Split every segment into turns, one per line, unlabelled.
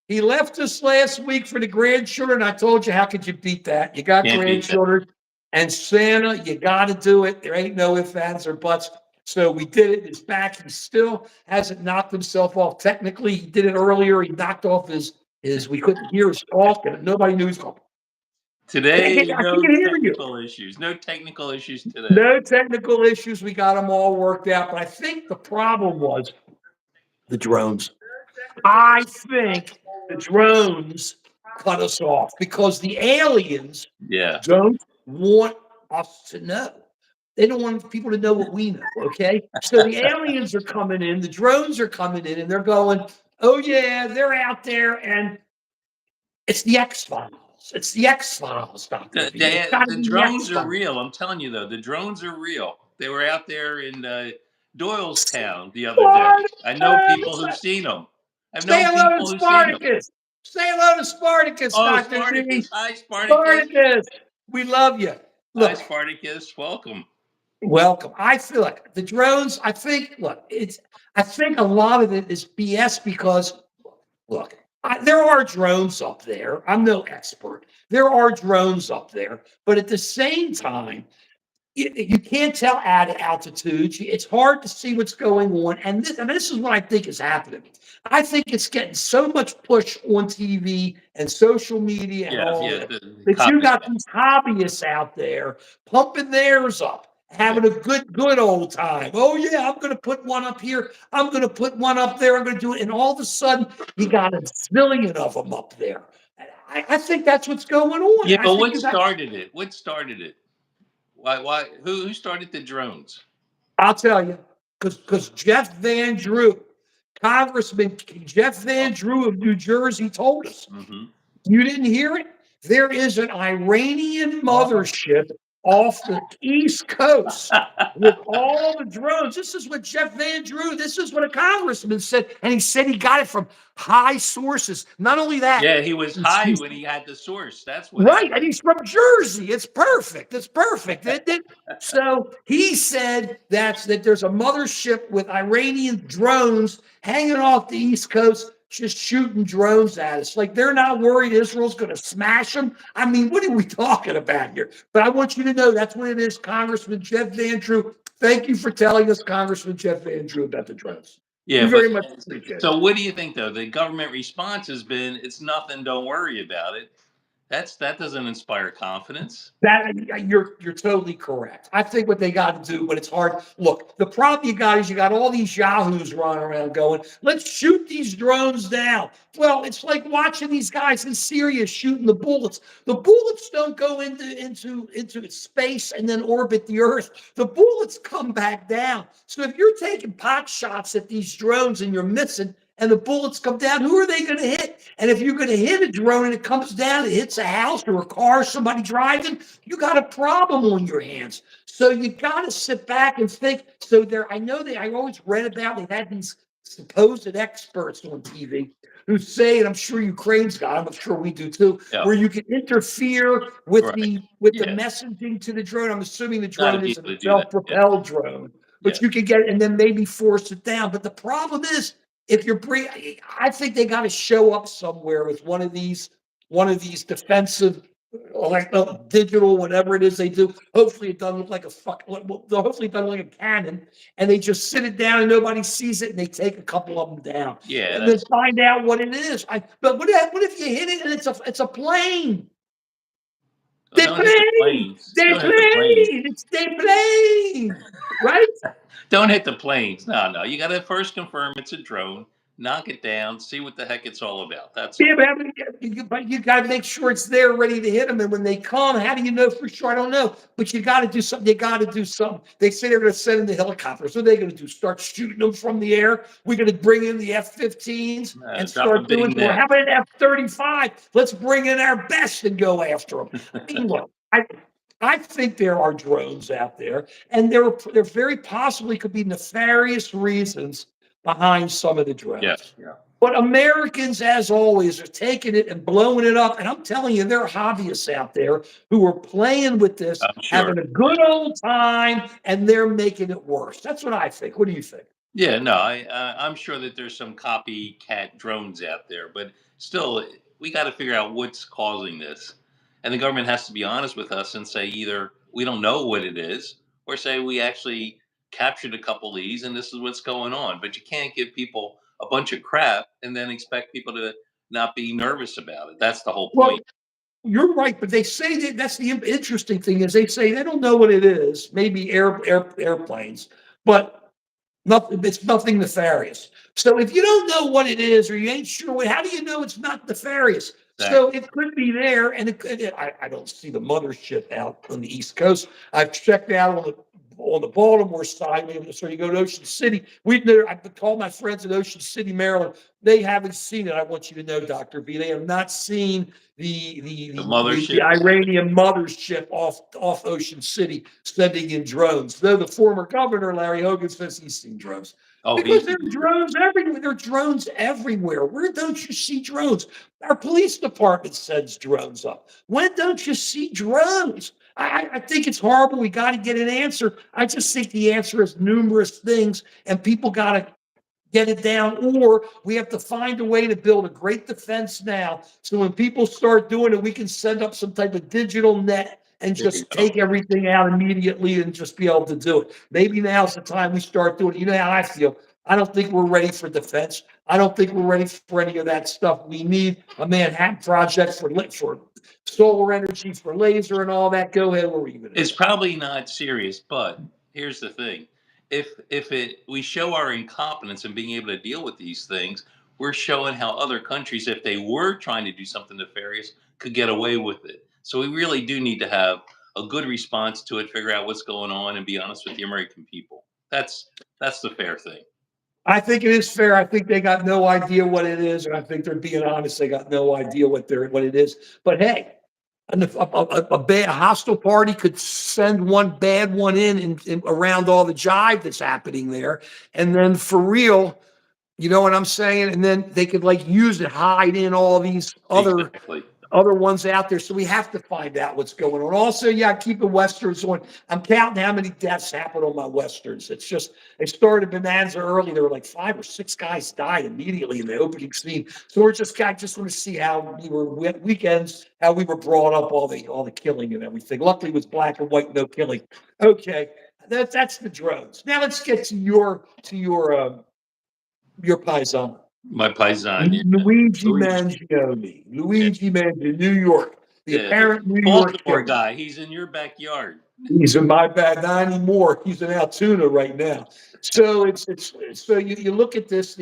He left us last week for the grandchildren. I told you, how could you beat that? You got
Can't beat that.
grandchildren and Santa, you got to do it. There ain't no ifs, ands, or buts. So we did it. He's back. He still hasn't knocked himself off. Technically, he did it earlier. He knocked off his we couldn't hear his talk, and nobody knew his call.
Today,
I
no
can't hear you.
technical issues. No technical issues today.
No technical issues. We got them all worked out. But I think the problem was the drones. I think the drones cut us off because the aliens
Yeah.
don't want us to know. They don't want people to know what we know. Okay. So the aliens are coming in, the drones are coming in, and they're going, oh, yeah, they're out there. And it's the X Files. It's the X Files, Dr. V.
The drones are real. I'm telling you, though, the drones are real. They were out there in Doylestown the other day. I know people who've seen them. I've known people who've seen them.
Say hello to Spartacus,
Oh,
Dr.
Spartacus.
V.
Hi, Spartacus.
Spartacus, we love you.
Hi, Spartacus. Welcome.
Welcome. I feel like the drones, I think a lot of it is BS because, look, there are drones up there. I'm no expert. There are drones up there. But at the same time, you can't tell at altitudes. It's hard to see what's going on. And this is what I think is happening. I think it's getting so much push on TV and social media and all that you got these hobbyists out there pumping theirs up, having a good old time. Oh, yeah, I'm going to put one up here. I'm going to put one up there. I'm going to do it. And all of a sudden, you got a zillion of them up there. I think that's what's going on.
Yeah, but what started it? What started it? Why? Who started the drones?
I'll tell you, because Jeff Van Drew, Congressman Jeff Van Drew of New Jersey, told us.
Mm-hmm.
You didn't hear it? There is an Iranian mothership off the East Coast with all the drones. This is what Jeff Van Drew, this is what a congressman said. And he said he got it from high sources. Not only that.
Yeah, he was high when he had the source. That's what.
Right. And he's from Jersey. It's perfect. It's perfect. So he said that there's a mothership with Iranian drones hanging off the East Coast, just shooting drones at us. Like, they're not worried Israel's going to smash them. I mean, what are we talking about here? But I want you to know that's what it is, Congressman Jeff Van Drew. Thank you for telling us, Congressman Jeff Van Drew, about the drones.
Yeah, very much appreciate it. So what do you think, though? The government response has been, it's nothing, don't worry about it. That doesn't inspire confidence.
You're totally correct. I think what they got to do, but it's hard. Look, the problem you got is you got all these yahoos running around going, let's shoot these drones down. Well, it's like watching these guys in Syria shooting the bullets. The bullets don't go into space and then orbit the Earth. The bullets come back down. So if you're taking pot shots at these drones and you're missing, and the bullets come down, who are they going to hit? And if you're going to hit a drone and it comes down, it hits a house or a car, somebody driving, you got a problem on your hands. So you got to sit back and think. So I always read about, they had these supposed experts on TV who say, and I'm sure Ukraine's got them, I'm sure we do too, where you can interfere with the messaging to the drone. I'm assuming the drone is a self-propelled drone, but you can get it and then maybe force it down. But the problem is, I think they got to show up somewhere with one of these defensive, like digital, whatever it is they do. Hopefully it doesn't look like hopefully it doesn't look like a cannon, and they just sit it down and nobody sees it, and they take a couple of them down.
Yeah,
and then find out what it is. But what if you hit it and it's a plane? They plane. It's their plane, right?
Don't hit the planes. No. You got to first confirm it's a drone, knock it down, see what the heck it's all about. That's all.
But you got to make sure it's there ready to hit them. And when they come, how do you know for sure? I don't know. But you got to do something. They say they're going to send in the helicopters. What are they going to do? Start shooting them from the air? We're going to bring in the F-15s and start doing more. How about an F-35? Let's bring in our best and go after them. I mean, look, I think there are drones out there, and there very possibly could be nefarious reasons behind some of the drones.
Yes, yeah.
But Americans, as always, are taking it and blowing it up. And I'm telling you, there are hobbyists out there who are playing with this, having a good old time, and they're making it worse. That's what I think. What do you think?
Yeah, no, I'm sure that there's some copycat drones out there, but still, we got to figure out what's causing this, and the government has to be honest with us and say either we don't know what it is, or say we actually captured a couple of these and this is what's going on. But you can't give people a bunch of crap and then expect people to not be nervous about it. That's the whole
Well,
point.
you're right, but they say that that's the interesting thing is they say they don't know what it is. Maybe airplanes, but nothing, it's nothing nefarious. So if you don't know what it is or you ain't sure what, how do you know it's not nefarious? So
Exactly.
it could be there, and I don't see the mothership out on the East Coast. I've checked out on the Baltimore side. So you go to Ocean City. I've called my friends in Ocean City, Maryland. They haven't seen it. I want you to know, Dr. V, they have not seen
The
the
mothership.
Iranian mothership off Ocean City sending in drones. Though the former governor Larry Hogan says he's seen drones
Oh,
because
he's
there are drones everywhere. There are drones everywhere. Where don't you see drones? Our police department sends drones up. When don't you see drones? I think it's horrible. We got to get an answer. I just think the answer is numerous things, and people got to get it down, or we have to find a way to build a great defense now. So when people start doing it, we can send up some type of digital net and
there. You
just
go.
take everything out immediately and just be able to do it. Maybe now's the time we start doing it. You know how I feel. I don't think we're ready for defense. I don't think we're ready for any of that stuff. We need a Manhattan Project for solar energy, for laser and all that. Go ahead. What were you going to
It's
say?
probably not serious, but here's the thing. If it we show our incompetence in being able to deal with these things, we're showing how other countries, if they were trying to do something nefarious, could get away with it. So we really do need to have a good response to it, figure out what's going on, and be honest with the American people. That's the fair thing.
I think it is fair. I think they got no idea what it is, and I think they're being honest. They got no idea what it is. But hey, a bad hostile party could send one bad one in around all the jive that's happening there, and then for real, you know what I'm saying? And then they could like use it, hide in all these
Exactly.
other ones out there. So we have to find out what's going on. Also, yeah, keeping Westerns on. I'm counting how many deaths happened on my Westerns. It's just, they started Bonanza early. There were like 5 or 6 guys died immediately in the opening scene. So I just want to see how we were weekends, how we were brought up, all the killing and everything. Luckily it was black and white, no killing. Okay. That's the drones. Now let's get to your paisan.
My paisan, yeah.
Luigi
Luigi.
Mangione.
Yeah.
Luigi Mangione, New York. The
Yeah, the
apparent New York
Baltimore
killer.
guy. He's in your backyard.
He's in my bad, not anymore. He's in Altoona right now. So so you look at this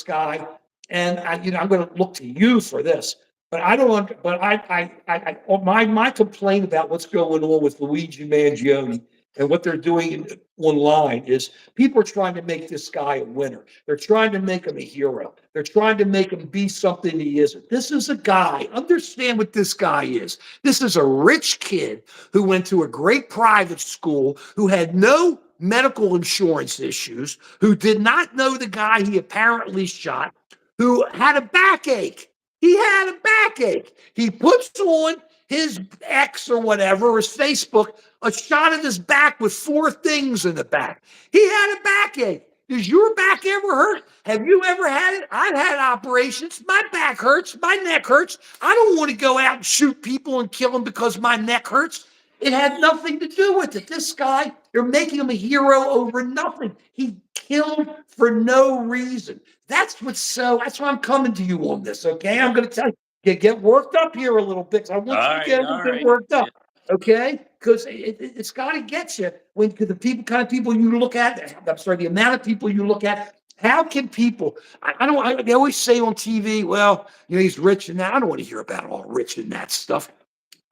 guy, and I'm going to look to you for this. But I don't. But my complaint about what's going on with Luigi Mangione and what they're doing online is people are trying to make this guy a winner. They're trying to make him a hero. They're trying to make him be something he isn't. This is a guy. Understand what this guy is. This is a rich kid who went to a great private school, who had no medical insurance issues, who did not know the guy he apparently shot, who had a backache. He had a backache. He puts on his X or whatever, his Facebook, a shot of his back with 4 things in the back. He had a backache. Does your back ever hurt? Have you ever had it? I've had operations. My back hurts. My neck hurts. I don't want to go out and shoot people and kill them because my neck hurts. It had nothing to do with it. This guy, you're making him a hero over nothing. He killed for no reason. That's why I'm coming to you on this, okay? I'm going to tell you, get worked up here a little bit. 'Cause I want you to get
All right.
worked
Yeah.
up, okay? Because it's got to get you when the kind of people you look at. I'm sorry, the amount of people you look at. How can people? They always say on TV, well, he's rich and that. I don't want to hear about all rich and that stuff.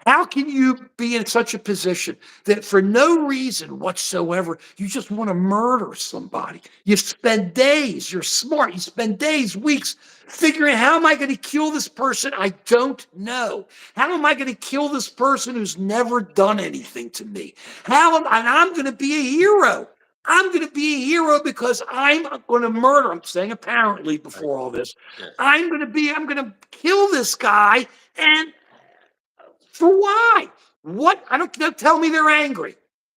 How can you be in such a position that for no reason whatsoever, you just want to murder somebody? You spend days, you're smart, you spend days, weeks figuring how am I going to kill this person I don't know? How am I going to kill this person who's never done anything to me? And I'm going to be a hero. I'm going to be a hero because I'm going to murder. I'm saying apparently before all this.
Yeah.
I'm going to kill this guy. And for why? What? I don't tell me they're angry.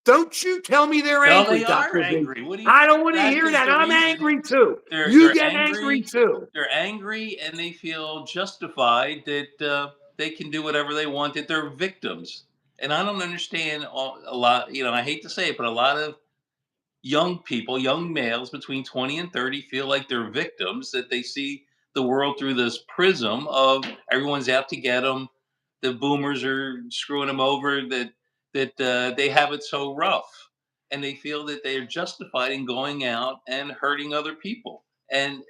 Don't you tell me they're
No,
angry,
they are
Dr. V.
angry. What do you
I don't want to
That
hear
is
that.
the
I'm
reason.
angry too.
They're
You
they're
get angry
angry.
too.
They're angry, and they feel justified that they can do whatever they want. That they're victims, and I don't understand a lot. I hate to say it, but a lot of young people, young males between 20 and 30, feel like they're victims. That they see the world through this prism of everyone's out to get them. The boomers are screwing them over. That they have it so rough, and they feel that they are justified in going out and hurting other people. And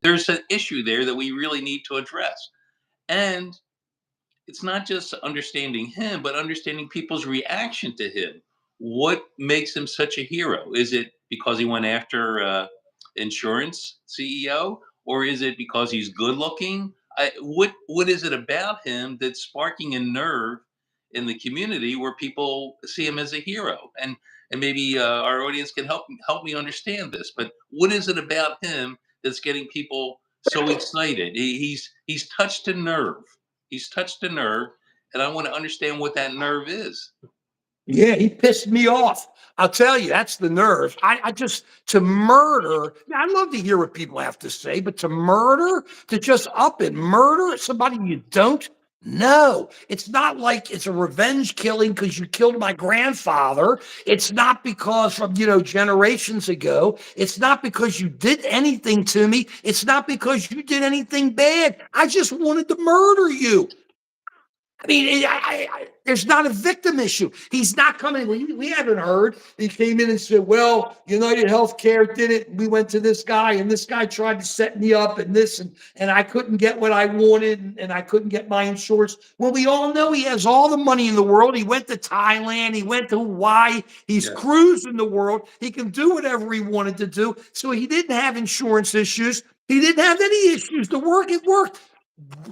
there's an issue there that we really need to address. And it's not just understanding him, but understanding people's reaction to him. What makes him such a hero? Is it because he went after insurance CEO, or is it because he's good looking? What is it about him that's sparking a nerve in the community where people see him as a hero? And maybe our audience can help me understand this. But what is it about him that's getting people so excited? He's touched a nerve. He's touched a nerve, and I want to understand what that nerve is.
Yeah, he pissed me off. I'll tell you, that's the nerve. I just, to murder, I love to hear what people have to say, but to murder, to just up and murder somebody you don't know. It's not like it's a revenge killing because you killed my grandfather. It's not because from, generations ago. It's not because you did anything to me. It's not because you did anything bad. I just wanted to murder you. I mean, there's not a victim issue. He's not coming. We haven't heard. He came in and said, well, United Healthcare did it. We went to this guy, and this guy tried to set me up and this, and I couldn't get what I wanted, and I couldn't get my insurance. Well, we all know he has all the money in the world. He went to Thailand. He went to Hawaii. He's
Yeah.
cruising the world. He can do whatever he wanted to do. So he didn't have insurance issues. He didn't have any issues. The work, it worked.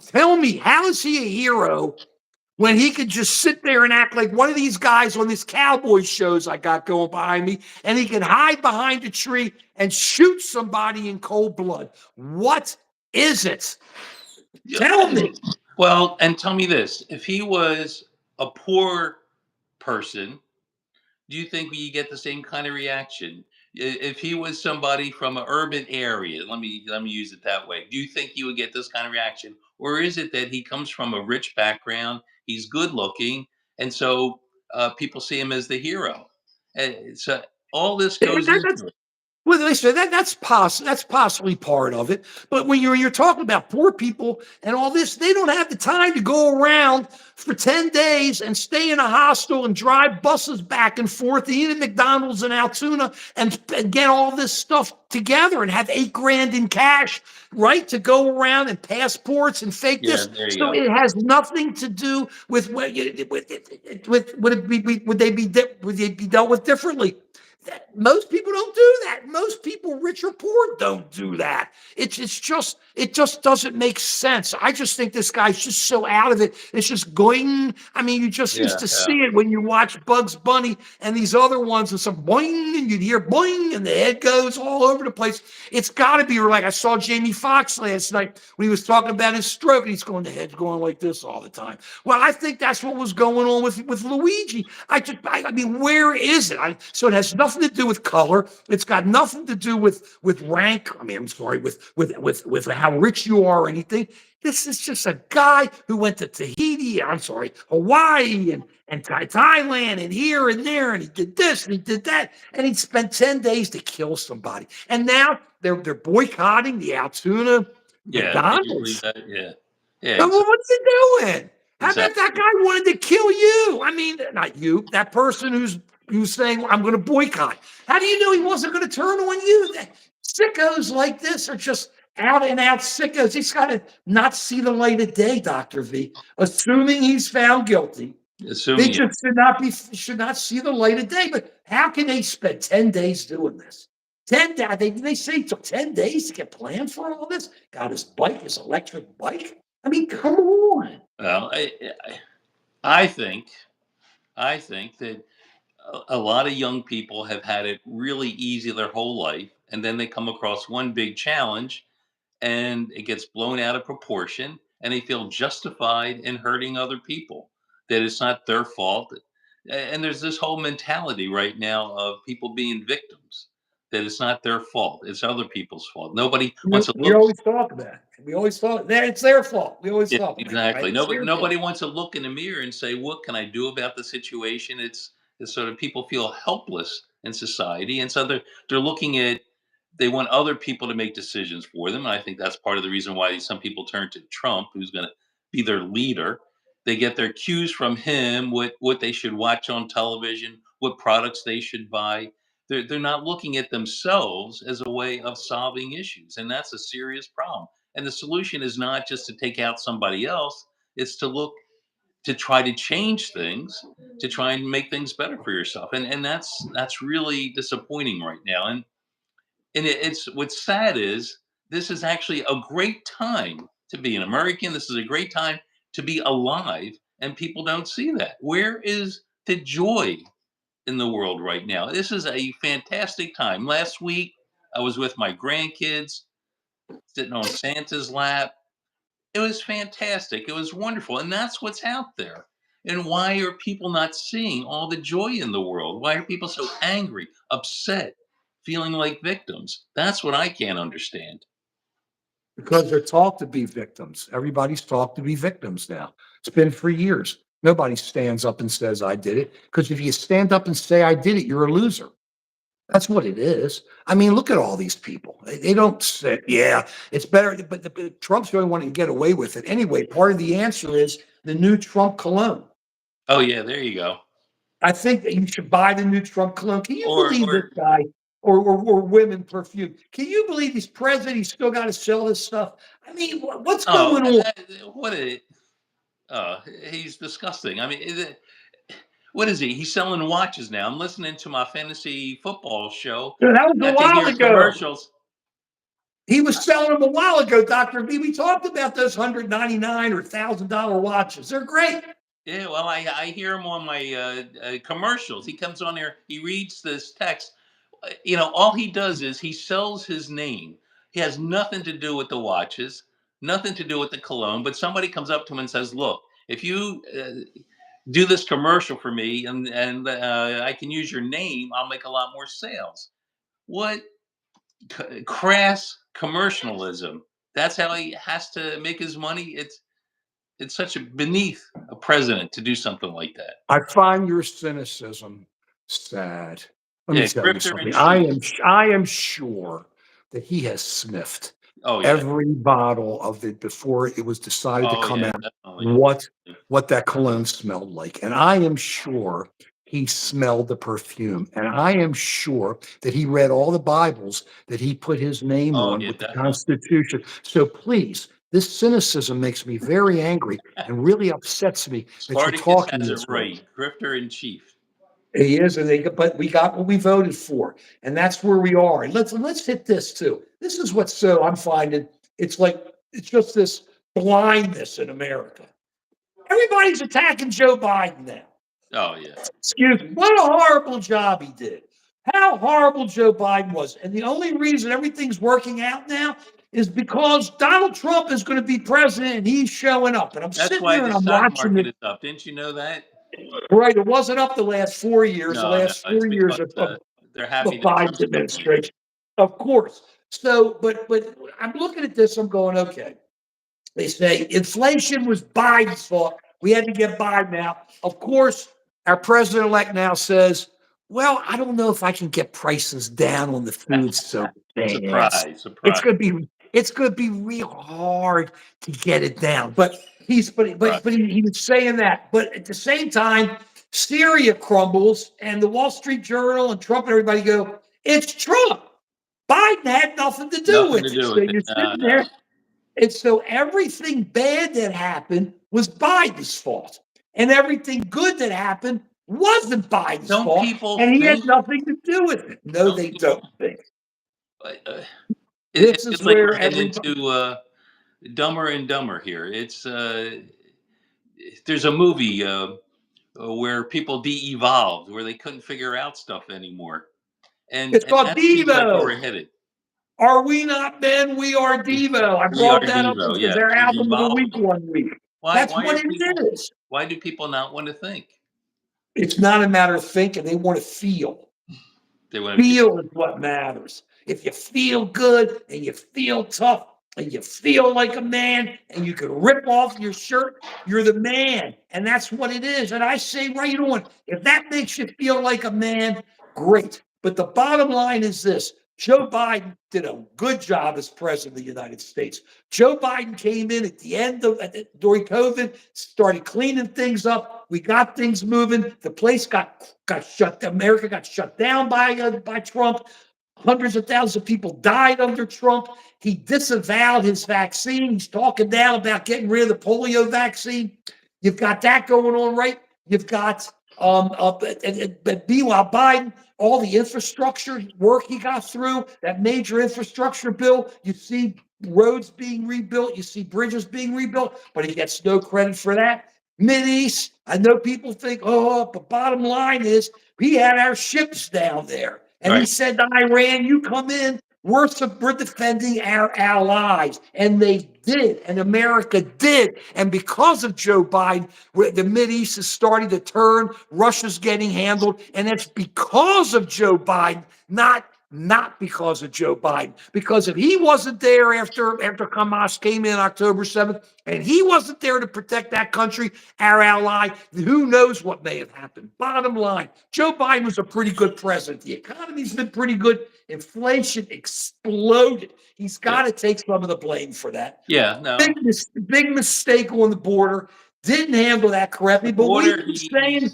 Tell me, how is he a hero when he could just sit there and act like one of these guys on these cowboy shows I got going behind me, and he can hide behind a tree and shoot somebody in cold blood? What is it?
Yeah.
Tell me.
Well, and tell me this: if he was a poor person, do you think you get the same kind of reaction? If he was somebody from an urban area, let me use it that way. Do you think you would get this kind of reaction, or is it that he comes from a rich background, he's good looking, and so people see him as the hero? And so all this goes
That's
into it.
Well, listen, that's possibly part of it. But when you're talking about poor people and all this, they don't have the time to go around for 10 days and stay in a hostel and drive buses back and forth, eat at McDonald's in Altoona and get all this stuff together and have 8 grand in cash, right? To go around and passports and fake
Yeah,
this.
there you
So
go.
it has nothing to do with would they be dealt with differently? Most people don't do that. Most people, rich or poor, don't do that. It just doesn't make sense. I just think this guy's just so out of it. It's just going. I mean, you just used
Yeah,
to
yeah,
see it when you watch Bugs Bunny and these other ones, and some boing, and you'd hear boing, and the head goes all over the place. It's got to be like I saw Jamie Foxx last night when he was talking about his stroke, and he's going, the head's going like this all the time. Well, I think that's what was going on with Luigi. I mean, where is it? So it has nothing to do with color. It's got nothing to do with rank. I mean, I'm sorry, with how rich you are or anything. This is just a guy who went to Tahiti. I'm sorry, Hawaii and Thailand and here and there, and he did this and he did that, and he spent 10 days to kill somebody. And now they're boycotting the Altoona
yeah. Can you believe
McDonald's.
that? Yeah, yeah.
Well, what's he doing? How about that
Exactly.
guy wanted to kill you? I mean, not you, that person who's saying, I'm going to boycott. How do you know he wasn't going to turn on you? Sickos like this are just out and out sickos. He's got to not see the light of day, Dr. V. Assuming he's found guilty, they
Assuming it.
just should not see the light of day. But how can they spend 10 days doing this? 10 days. They say it took 10 days to get planned for all this. Got his bike, his electric bike. I mean, come on.
Well, I think I think that a lot of young people have had it really easy their whole life, and then they come across one big challenge, and it gets blown out of proportion, and they feel justified in hurting other people. That it's not their fault. And there's this whole mentality right now of people being victims, that it's not their fault, it's other people's fault. Nobody wants to
We
look.
always talk about it. We always thought that it's their fault. We always
Yeah,
talk about it, right?
exactly.
It's their
Nobody
fault.
wants to look in the mirror and say, "What can I do about the situation?" It's sort of people feel helpless in society, and so they're looking at, they want other people to make decisions for them. And I think that's part of the reason why some people turn to Trump, who's going to be their leader. They get their cues from him, what they should watch on television, what products they should buy. They're not looking at themselves as a way of solving issues, and that's a serious problem. And the solution is not just to take out somebody else, it's to look to try to change things, to try and make things better for yourself. And that's really disappointing right now. And it's what's sad is this is actually a great time to be an American. This is a great time to be alive, and people don't see that. Where is the joy in the world right now? This is a fantastic time. Last week I was with my grandkids, sitting on Santa's lap. It was fantastic. It was wonderful. And that's what's out there. And why are people not seeing all the joy in the world? Why are people so angry, upset, feeling like victims? That's what I can't understand.
Because they're taught to be victims. Everybody's taught to be victims now. It's been for years. Nobody stands up and says, I did it. Because if you stand up and say, I did it, you're a loser. That's what it is. I mean, look at all these people. They don't say, yeah, it's better. But Trump's the only one who can get away with it. Anyway, part of the answer is the new Trump cologne.
Oh yeah, there you go.
I think that you should buy the new Trump cologne. Can you believe this
Or
guy or women perfume? Can you believe he's president? He's still got to sell this stuff. I mean, what's
oh,
going on?
what a he's disgusting. I mean, what is he? He's selling watches now. I'm listening to my fantasy football show.
Dude, that was a
I have to
while
hear
ago.
commercials.
He was selling them a while ago, Dr.V. We talked about those $199 or $1,000 watches. They're great.
Yeah, well, I hear him on my commercials. He comes on there, he reads this text. All he does is he sells his name. He has nothing to do with the watches, nothing to do with the cologne. But somebody comes up to him and says, "Look, if you do this commercial for me, and I can use your name, I'll make a lot more sales." What crass commercialism! That's how he has to make his money. It's such a beneath a president to do something like that.
I find your cynicism sad. Let me
Yeah,
tell you
grifter in
something.
chief.
I am sure that he has sniffed
Oh yeah.
every bottle of it before it was decided to
Oh
come
yeah,
out.
definitely.
What that cologne smelled like, and I am sure he smelled the perfume, and I am sure that he read all the Bibles that he put his name
Oh
on
yeah,
with the
definitely.
Constitution. So please, this cynicism makes me very angry and really upsets me that you're
Spartacus
talking
has it
this way.
right. Grifter in chief.
He is, but we got what we voted for, and that's where we are. And let's hit this too. This is what's so I'm finding it's just this blindness in America. Everybody's attacking Joe Biden now.
Oh yeah.
Excuse me. What a horrible job he did. How horrible Joe Biden was. And the only reason everything's working out now is because Donald Trump is going to be president and he's showing up. And I'm
That's
sitting
why
there
the
and I'm
stock
watching
market
it.
is up. Didn't you know that?
Right. It wasn't up the last 4 years, the
No, no,
last
it's
4 years
because
of
they're
the
happy that
Biden
Trump's president.
administration. Of course. So, but I'm looking at this, I'm going, okay. They say inflation was Biden's fault. We had to get Biden out. Of course, our president-elect now says, well, I don't know if I can get prices down on the food so fast.
Surprise,
It's
surprise,
gonna be it's gonna be real hard to get it down. But he's
surprise.
but he was saying that. But at the same time, Syria crumbles, and the Wall Street Journal and Trump and everybody go, it's Trump. Biden had nothing to do
Nothing to
with it.
do
So
with it.
you're
No,
sitting
no.
there, and so everything bad that happened was Biden's fault. And everything good that happened wasn't Biden's
Don't
fault.
people
And he had
think?
nothing to do with it. No,
Don't
they
people?
don't think.
Uh, uh,
This
it's
is
like
where
we're getting
everybody,
into Dumber and Dumber here. There's a movie where people de-evolved, where they couldn't figure out stuff anymore, and
it's called
that seems like where
Devo.
we're headed.
Are we not men? We are Devo. I
We are
brought that up
Devo.
as
Yes,
their
we've
album of the
evolved.
week one week.
Why?
That's
Why
what
are
it
people?
is.
Why do people not want to think?
It's not a matter of thinking. They want to feel.
They want to feel.
Feel is what matters. If you feel good and you feel tough and you feel like a man and you can rip off your shirt, you're the man. And that's what it is. And I say right on, if that makes you feel like a man, great. But the bottom line is this: Joe Biden did a good job as president of the United States. Joe Biden came in at the end of during COVID, started cleaning things up. We got things moving. The place got shut. America got shut down by Trump. Hundreds of thousands of people died under Trump. He disavowed his vaccine. He's talking now about getting rid of the polio vaccine. You've got that going on, right? You've got but meanwhile, Biden, all the infrastructure work he got through, that major infrastructure bill, you see roads being rebuilt, you see bridges being rebuilt, but he gets no credit for that. Mideast, I know people think, oh, but bottom line is we had our ships down there. And he said to Iran, you come in, we're defending our allies. And they did. And America did. And because of Joe Biden, the Mideast is starting to turn. Russia's getting handled. And it's because of Joe Biden, not because of Joe Biden. Because if he wasn't there after Hamas came in October 7th, and he wasn't there to protect that country, our ally, who knows what may have happened. Bottom line, Joe Biden was a pretty good president. The economy's been pretty good. Inflation exploded. He's got to take some of the blame for that.
Yeah, no.
Big mistake on the border. Didn't handle that correctly. But
Border,
we've been saying,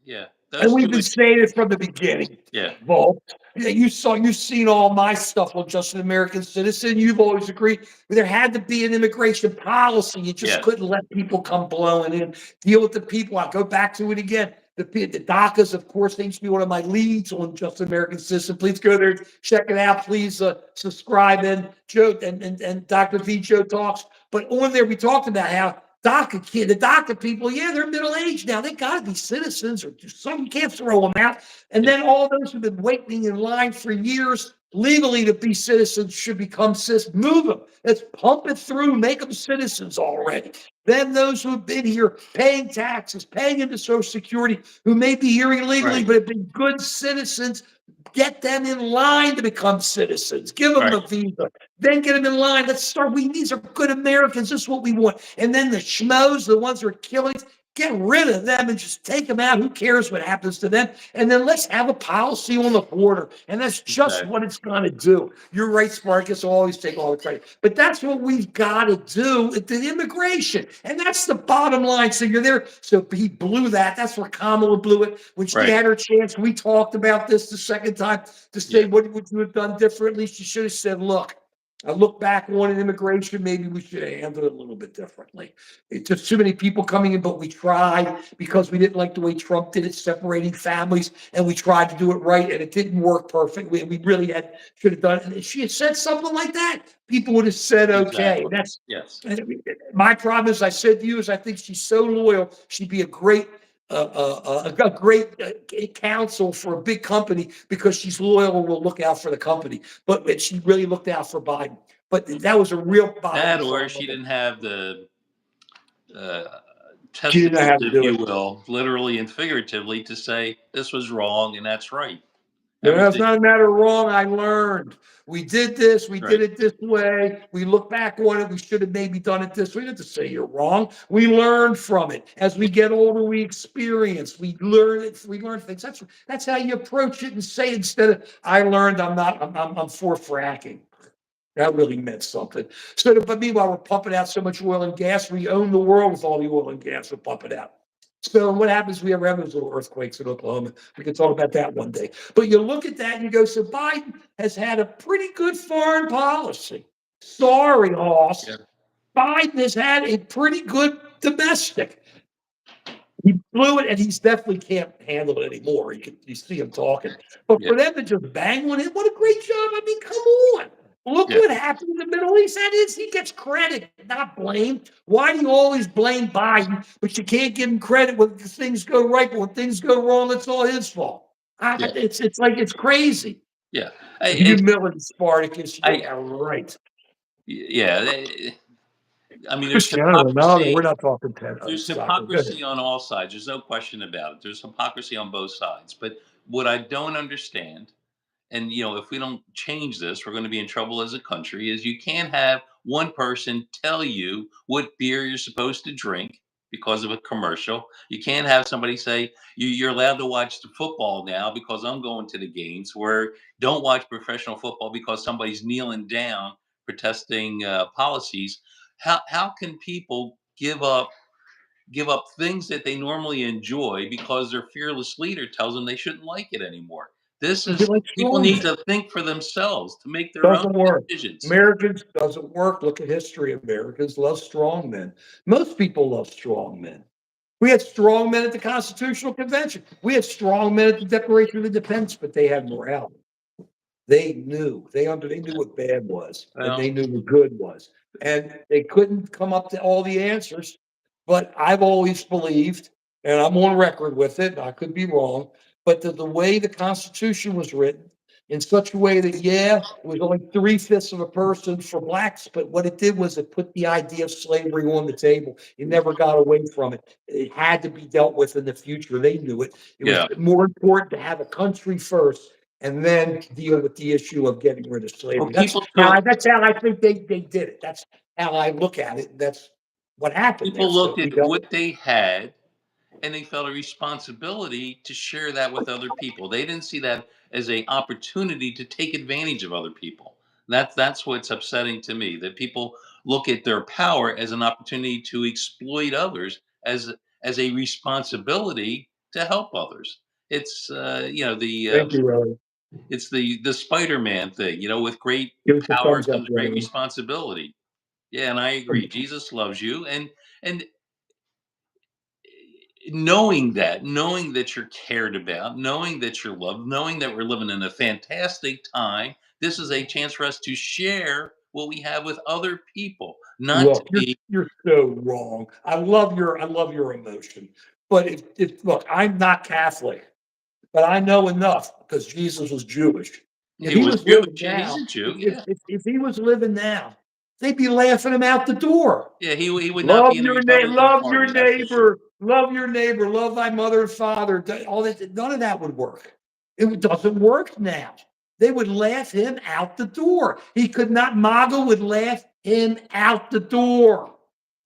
yeah.
and we've been saying it from the beginning.
Yeah.
Well, yeah, you've seen all my stuff on Just an American Citizen. You've always agreed there had to be an immigration policy. You just couldn't let people come blowing in. Deal with the people. I'll go back to it again. The DACAs, of course, they used to be one of my leads on Just an American Citizen. Please go there, check it out. Please subscribe. And Joe and Dr.V Joe Talks. But on there, we talked about how the DACA people, they're middle aged now. They got to be citizens or do something. You can't throw them out. And then all those who've been waiting in line for years legally to be citizens should become citizens. Move them. Let's pump it through. Make them citizens already. Then those who've been here paying taxes, paying into Social Security, who may be here illegally but have been good citizens, get them in line to become citizens. Give them a visa. Then get them in line. Let's start. These are good Americans. This is what we want. And then the schmoes, the ones who are killing, get rid of them and just take them out. Who cares what happens to them? And then let's have a policy on the border. And that's just what it's going to do. You're right, Sparkus. I'll always take all the credit. But that's what we've got to do at the immigration. And that's the bottom line. So you're there. So he blew that. That's where Kamala blew it. When she had her chance, we talked about this the second time to say, what would you have done differently? She should have said, look, I look back on an immigration, maybe we should have handled it a little bit differently. It's just too many people coming in, but we tried because we didn't like the way Trump did it, separating families, and we tried to do it right, and it didn't work perfectly. We really should have done it. And if she had said something like that, people would have said, okay. My problem, as I said to you, is I think she's so loyal. She'd be a great counsel for a big company because she's loyal and will look out for the company. But she really looked out for Biden. But that was a real bottom.
That, or she didn't have the testament, if you will, literally and figuratively, to say this was wrong and that's right.
It's not a matter of wrong. I learned. We did this. We did it this way. We look back on it. We should have maybe done it this way. We didn't say you're wrong. We learned from it. As we get older, we experience. We learn it. We learn things. That's how you approach it and say it instead of I learned. I'm for fracking. That really meant something. So, but meanwhile, we're pumping out so much oil and gas. We own the world with all the oil and gas we're pumping out. So what happens? We ever have those little earthquakes in Oklahoma. We can talk about that one day. But you look at that and you go, so Biden has had a pretty good foreign policy. Sorry, Hoss. Biden has had a pretty good domestic. He blew it, and he's definitely can't handle it anymore. You see him talking. But for them to just bang on it, what a great job. I mean, come on. Look what happened in the Middle East. That is, he gets credit, not blame. Why do you always blame Biden, but you can't give him credit when things go right, but when things go wrong, it's all his fault? It's like it's crazy.
Yeah.
Humility, Spartacus. Right.
Yeah. I mean, there's
Cristiano Ronaldo, we're
hypocrisy.
not talking
There's
soccer. Go ahead.
hypocrisy on all sides. There's no question about it. There's hypocrisy on both sides. But what I don't understand, and if we don't change this, we're going to be in trouble as a country, is you can't have one person tell you what beer you're supposed to drink because of a commercial. You can't have somebody say you're allowed to watch the football now because I'm going to the games, where don't watch professional football because somebody's kneeling down protesting policies. How can people give up things that they normally enjoy because their fearless leader tells them they shouldn't like it anymore? This
It'd be
is
like
People need
strongman.
to think for themselves to make their own
Doesn't work.
decisions.
Americans doesn't work. Look at history. Americans love strong men. Most people love strong men. We had strong men at the Constitutional Convention. We had strong men at the Declaration of Independence, but they had morality. They knew what bad was, and
Well,
they knew what good was. And they couldn't come up to all the answers. But I've always believed, and I'm on record with it, I could be wrong, but the way the Constitution was written in such a way that, yeah, it was only 3/5 of a person for blacks, but what it did was it put the idea of slavery on the table. It never got away from it. It had to be dealt with in the future. They knew it. It was
yeah.
more important to have a country first and then deal with the issue of getting rid of
Well,
slavery.
people took
That's how I think they did it. That's how I look at it. That's what happened there.
people
So
looked
we
at
dealt
what they had, and they felt a responsibility to share that with other people. They didn't see that as a opportunity to take advantage of other people. That's what's upsetting to me, that people look at their power as an opportunity to exploit others, as a responsibility to help others. It's
Thank you, Ron.
it's the Spider-Man thing. With great
Give us a
power
thumbs up,
comes great
Ron.
responsibility. Yeah, and I agree. Jesus loves you, and knowing that you're cared about, knowing that you're loved, knowing that we're living in a fantastic time, this is a chance for us to share what we have with other people, not to
Look,
be.
you're so wrong. I love your emotion. But if look, I'm not Catholic, but I know enough because Jesus was Jewish. If
He
he
was
was living
Jewish, and he's
now,
a Jew.
if
Yeah,
if if he was living now, they'd be laughing him out the door.
yeah. He would not be in the Republican
Love your
Party. That's for sure.
neighbor, love your neighbor, love thy mother and father. All that, none of that would work. It doesn't work now. They would laugh him out the door. He could not. MAGA would laugh him out the door.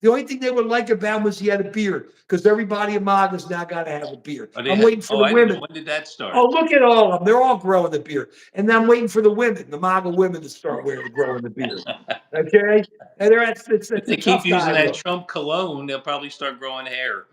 The only thing they would like about him was he had a beard, because everybody in MAGA's now got to have a beard. I'm waiting for
Oh,
the
I didn't know.
women.
When did that
Oh,
start?
look at all of them. They're all growing the beard. And I'm waiting for the women, the MAGA women, to start growing the beard. Okay? And
If
it's a
they keep
tough
using
guy
that
look.
Trump cologne, they'll probably start growing hair.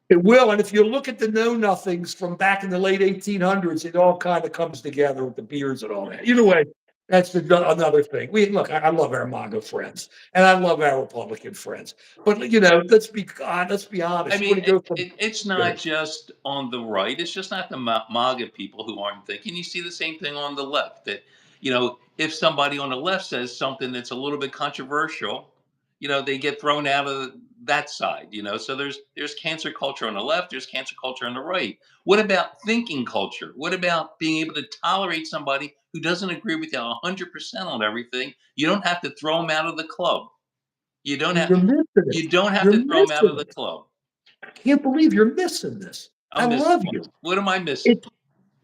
It will. And if you look at the know nothings from back in the late 1800s, it all kind of comes together with the beards and all that. Either way, that's another thing. I love our MAGA friends and I love our Republican friends. But, let's be
I
honest. You
mean,
want to go from,
it's
go
not
ahead.
just on the right. It's just not the MAGA people who aren't thinking. You see the same thing on the left. That if somebody on the left says something that's a little bit controversial, they get thrown out of that side. So there's cancer culture on the left. There's cancer culture on the right. What about thinking culture? What about being able to tolerate somebody who doesn't agree with you 100% on everything? You don't have to throw them out of the club. You don't have
You're missing it.
you don't have
You're
to throw them out of
missing
the
it.
club.
I can't believe you're missing this. I
I'm missing
love
one.
you.
What am I missing?
It,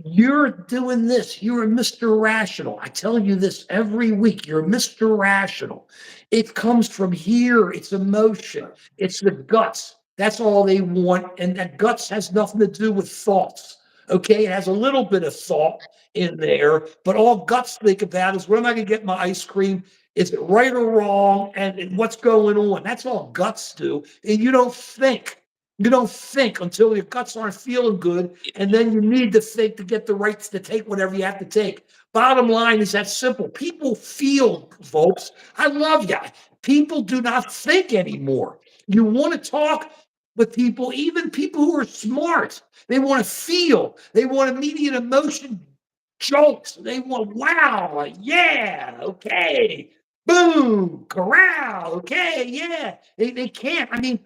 you're doing this. You're Mr. Rational. I tell you this every week. You're Mr. Rational. It comes from here. It's emotion. It's the guts. That's all they want. And that guts has nothing to do with thoughts. Okay. It has a little bit of thought in there, but all guts think about is, where am I going to get my ice cream? Is it right or wrong? And what's going on? That's all guts do. And you don't think. You don't think until your guts aren't feeling good, and then you need to think to get the rights to take whatever you have to take. Bottom line is that simple. People feel, folks. I love you. People do not think anymore. You want to talk with people, even people who are smart. They want to feel. They want immediate emotion jolts. They want, wow, yeah, okay, boom, corral, okay, yeah. They can't. I mean,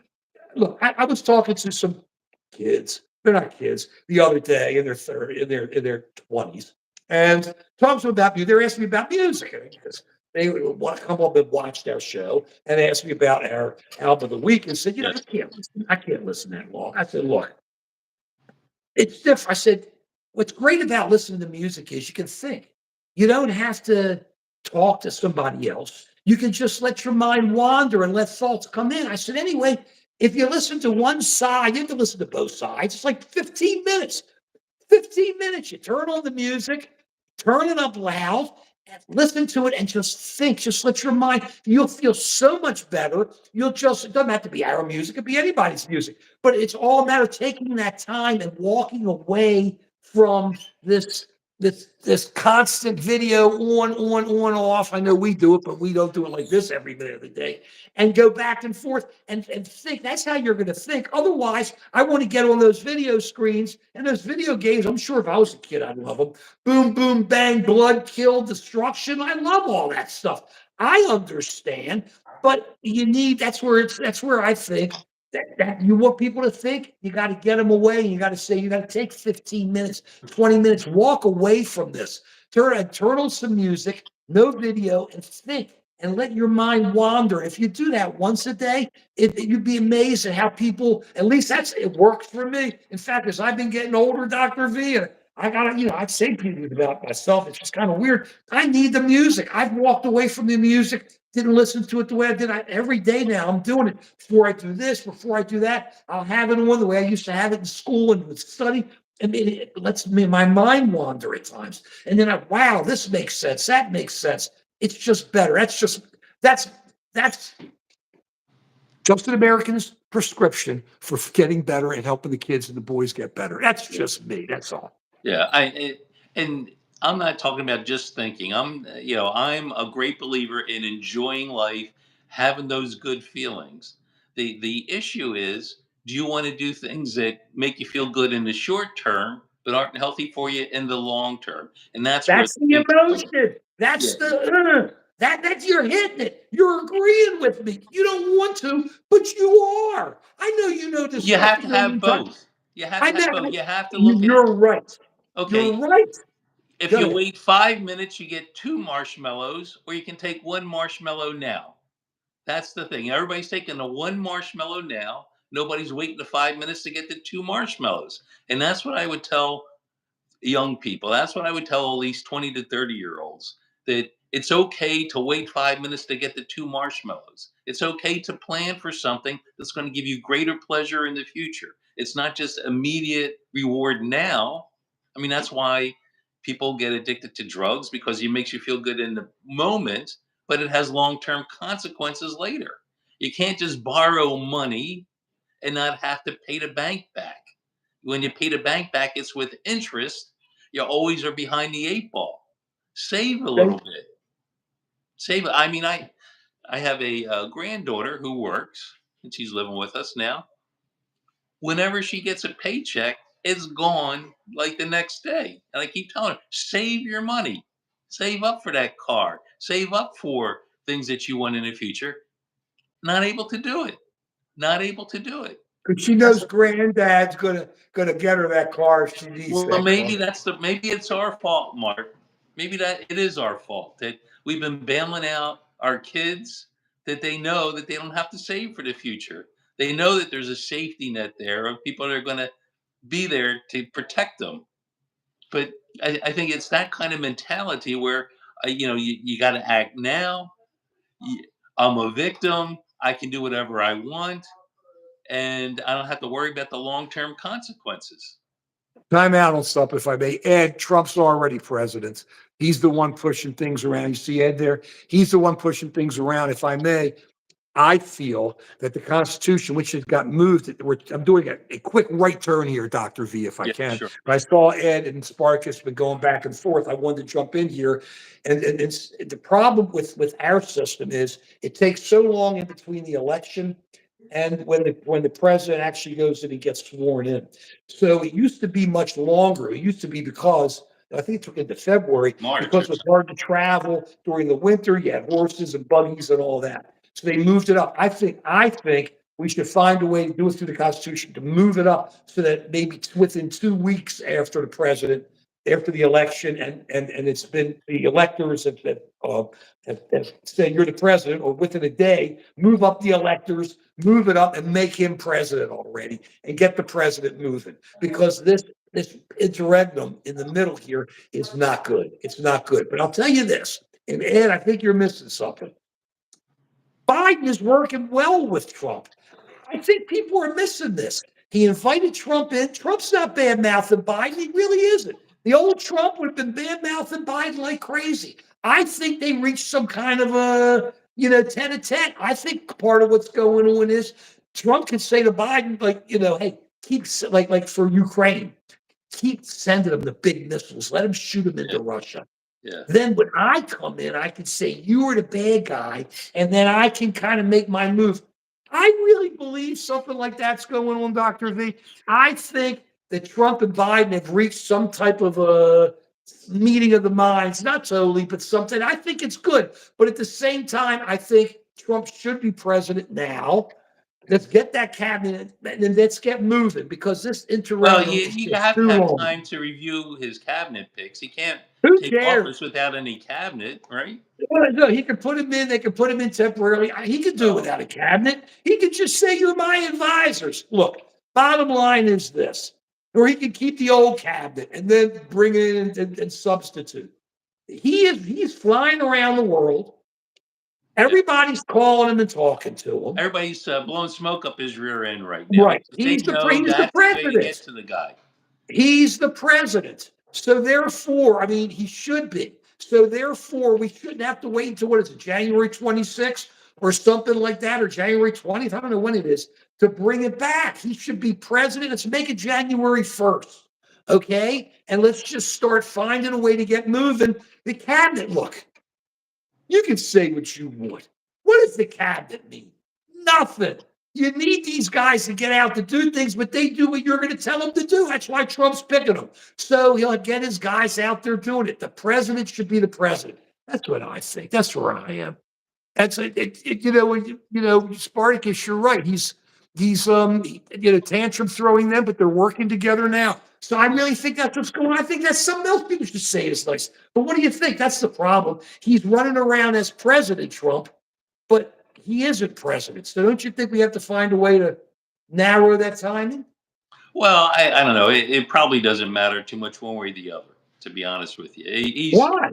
look, I was talking to some kids. They're not kids. The other day, in their 30, in their 20s, and talking to them about music. They're asking me about music because they would want to come up and watch our show and ask me about our album of the week and said,
Yeah.
I can't listen that long. I said, look, it's different. I said, what's great about listening to music is you can think. You don't have to talk to somebody else. You can just let your mind wander and let thoughts come in. I said, anyway, if you listen to one side, you have to listen to both sides. It's like 15 minutes. 15 minutes. You turn on the music, turn it up loud, and listen to it and just think. Just let your mind, you'll feel so much better. It doesn't have to be our music, it could be anybody's music, but it's all a matter of taking that time and walking away from this constant video on, off. I know we do it, but we don't do it like this every minute of the day. And go back and forth and think. That's how you're going to think. Otherwise, I want to get on those video screens and those video games. I'm sure if I was a kid, I'd love them. Boom, boom, bang, blood, kill, destruction. I love all that stuff. I understand, but that's where I think that you want people to think, you got to get them away. You got to say, you got to take 15 minutes, 20 minutes, walk away from this. Turn on some music, no video, and think and let your mind wander. If you do that once a day, you'd be amazed at how people, at least it works for me. In fact, as I've been getting older, Dr. V, I got to, I'd say people about myself. It's just kind of weird. I need the music. I've walked away from the music, didn't listen to it the way I did. Every day now, I'm doing it. Before I do this, before I do that, I'll have it on the way I used to have it in school and with study. I mean, it lets my mind wander at times. And then wow, this makes sense. That makes sense. It's just better. That's just an American's prescription for getting better and helping the kids and the boys get better. That's just me. That's all.
Yeah, and I'm not talking about just thinking. I'm a great believer in enjoying life, having those good feelings. The issue is, do you want to do things that make you feel good in the short term but aren't healthy for you in the long term? And that's where
That's the
things
emotion.
yeah.
That's that's you're hitting it. You're agreeing with me. You don't want to, but you are. I know you know this
You
stuff.
have to have both. You have
I
to have
know
both. You have to look at,
you're right.
okay,
You're right.
if
Go
you
ahead.
wait 5 minutes, you get two marshmallows, or you can take one marshmallow now. That's the thing. Everybody's taking the one marshmallow now. Nobody's waiting the 5 minutes to get the two marshmallows. And that's what I would tell young people. That's what I would tell at least 20 to 30-year-olds, that it's okay to wait 5 minutes to get the two marshmallows. It's okay to plan for something that's going to give you greater pleasure in the future. It's not just immediate reward now. I mean, that's why people get addicted to drugs, because it makes you feel good in the moment, but it has long term consequences later. You can't just borrow money and not have to pay the bank back. When you pay the bank back, it's with interest. You always are behind the eight ball. Save a little bit. Save. I mean, I have a granddaughter who works, and she's living with us now. Whenever she gets a paycheck, it's gone like the next day. And I keep telling her, save your money, save up for that car, save up for things that you want in the future. Not able to do it. Not able to do it.
Because she knows granddad's gonna get her that car if she needs
Well,
that
maybe
car.
maybe it's our fault, Mark. Maybe that it is our fault that we've been bailing out our kids, that they know that they don't have to save for the future. They know that there's a safety net there of people that are going to be there to protect them. But I think it's that kind of mentality where you got to act now. Y- I'm a victim. I can do whatever I want, and I don't have to worry about the long term consequences.
Time out on stuff, if I may. Ed, Trump's already president. He's the one pushing things around. You see Ed there? He's the one pushing things around. If I may, I feel that the Constitution, which has got moved, I'm doing a quick right turn here, Dr. V, if I
Yeah,
can.
sure.
But I saw Ed and Sparkus been going back and forth. I wanted to jump in here. And it's the problem with our system is it takes so long in between the election and when the president actually goes and he gets sworn in. So it used to be much longer. It used to be because I think it took into February
March.
because it was hard to travel during the winter. You had horses and buggies and all that. So they moved it up. I think we should find a way to do it through the Constitution to move it up so that maybe within 2 weeks after the president after the election, and it's been the electors have said you're the president, or within a day, move up the electors, move it up, and make him president already, and get the president moving, because this interregnum in the middle here is not good. It's not good. But I'll tell you this, and Ed, I think you're missing something. Biden is working well with Trump. I think people are missing this. He invited Trump in. Trump's not bad mouthing Biden. He really isn't. The old Trump would have been bad mouthing Biden like crazy. I think they reached some kind of a, 10 to 10. I think part of what's going on is Trump can say to Biden, like, hey, keep, like for Ukraine, keep sending them the big missiles. Let them shoot them into Russia.
Yeah.
Then when I come in, I can say, you were the bad guy, and then I can kind of make my move. I really believe something like that's going on, Dr. V. I think that Trump and Biden have reached some type of a meeting of the minds, not totally, but something. I think it's good. But at the same time, I think Trump should be president now. Let's get that cabinet and let's get moving, because this
Well,
interregnum is
you
just
have to
too
have
long.
time to review his cabinet picks. He can't
Who
take
cares?
office without any cabinet, right?
Well, no, he could put him in. They could put him in temporarily. He could do it
No.
without a cabinet. He could just say, "You're my advisors." Look, bottom line is this, or he could keep the old cabinet and then bring it in and substitute. He's flying around the world. Everybody's calling him and talking to him.
Everybody's blowing smoke up his rear end right now
Right.
because they know
He's the
that's the way to get
president.
to the guy.
He's the president. So therefore, I mean, he should be. So therefore, we shouldn't have to wait until, what is it, January 26th or something like that, or January 20th. I don't know when it is, to bring it back. He should be president. Let's make it January 1st. Okay. And let's just start finding a way to get moving. The cabinet, look, you can say what you want. What does the cabinet mean? Nothing. You need these guys to get out to do things, but they do what you're going to tell them to do. That's why Trump's picking them. So he'll get his guys out there doing it. The president should be the president. That's what I think. That's where I am. That's Spartacus. You're right. He's tantrum throwing them, but they're working together now. So I really think that's what's going on. I think that's something else people should say is nice. But what do you think? That's the problem. He's running around as President Trump, but he isn't president. So don't you think we have to find a way to narrow that timing?
Well, I don't know. It probably doesn't matter too much one way or the other, to be honest with you. He's
Why?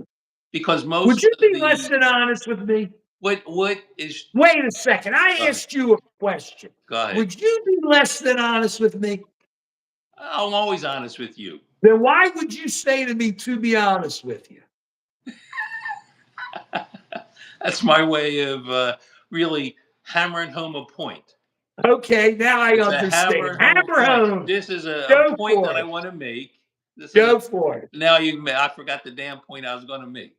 because
Would
most
you
of
be less
the
than honest with me?
what is
Wait a second. I
go ahead.
asked you a question.
Go ahead.
Would you be less than honest with me?
I'm always honest with you.
Then why would you say to me, to be honest with you?
That's my way of really hammering home a point.
Okay, now I
It's a
understand.
hammer
Hammer
home point.
home.
This is a
Go
point
for
that I
it.
want to make. This is
Go for it.
now I forgot the damn point I was going to make.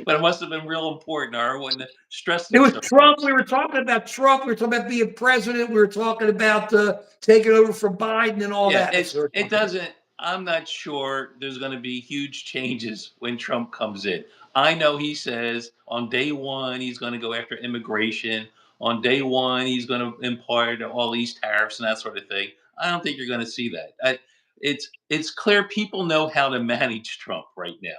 But it must have been real important, or I wouldn't have stressed
It
it
was
so
Trump.
much.
We were talking about Trump. We were talking about being president. We were talking about taking over from Biden and all
Yeah,
that. That's what we're
it
talking about.
doesn't. I'm not sure there's going to be huge changes when Trump comes in. I know he says on day one he's going to go after immigration. On day one he's going to impart all these tariffs and that sort of thing. I don't think you're going to see that. It's clear people know how to manage Trump right now.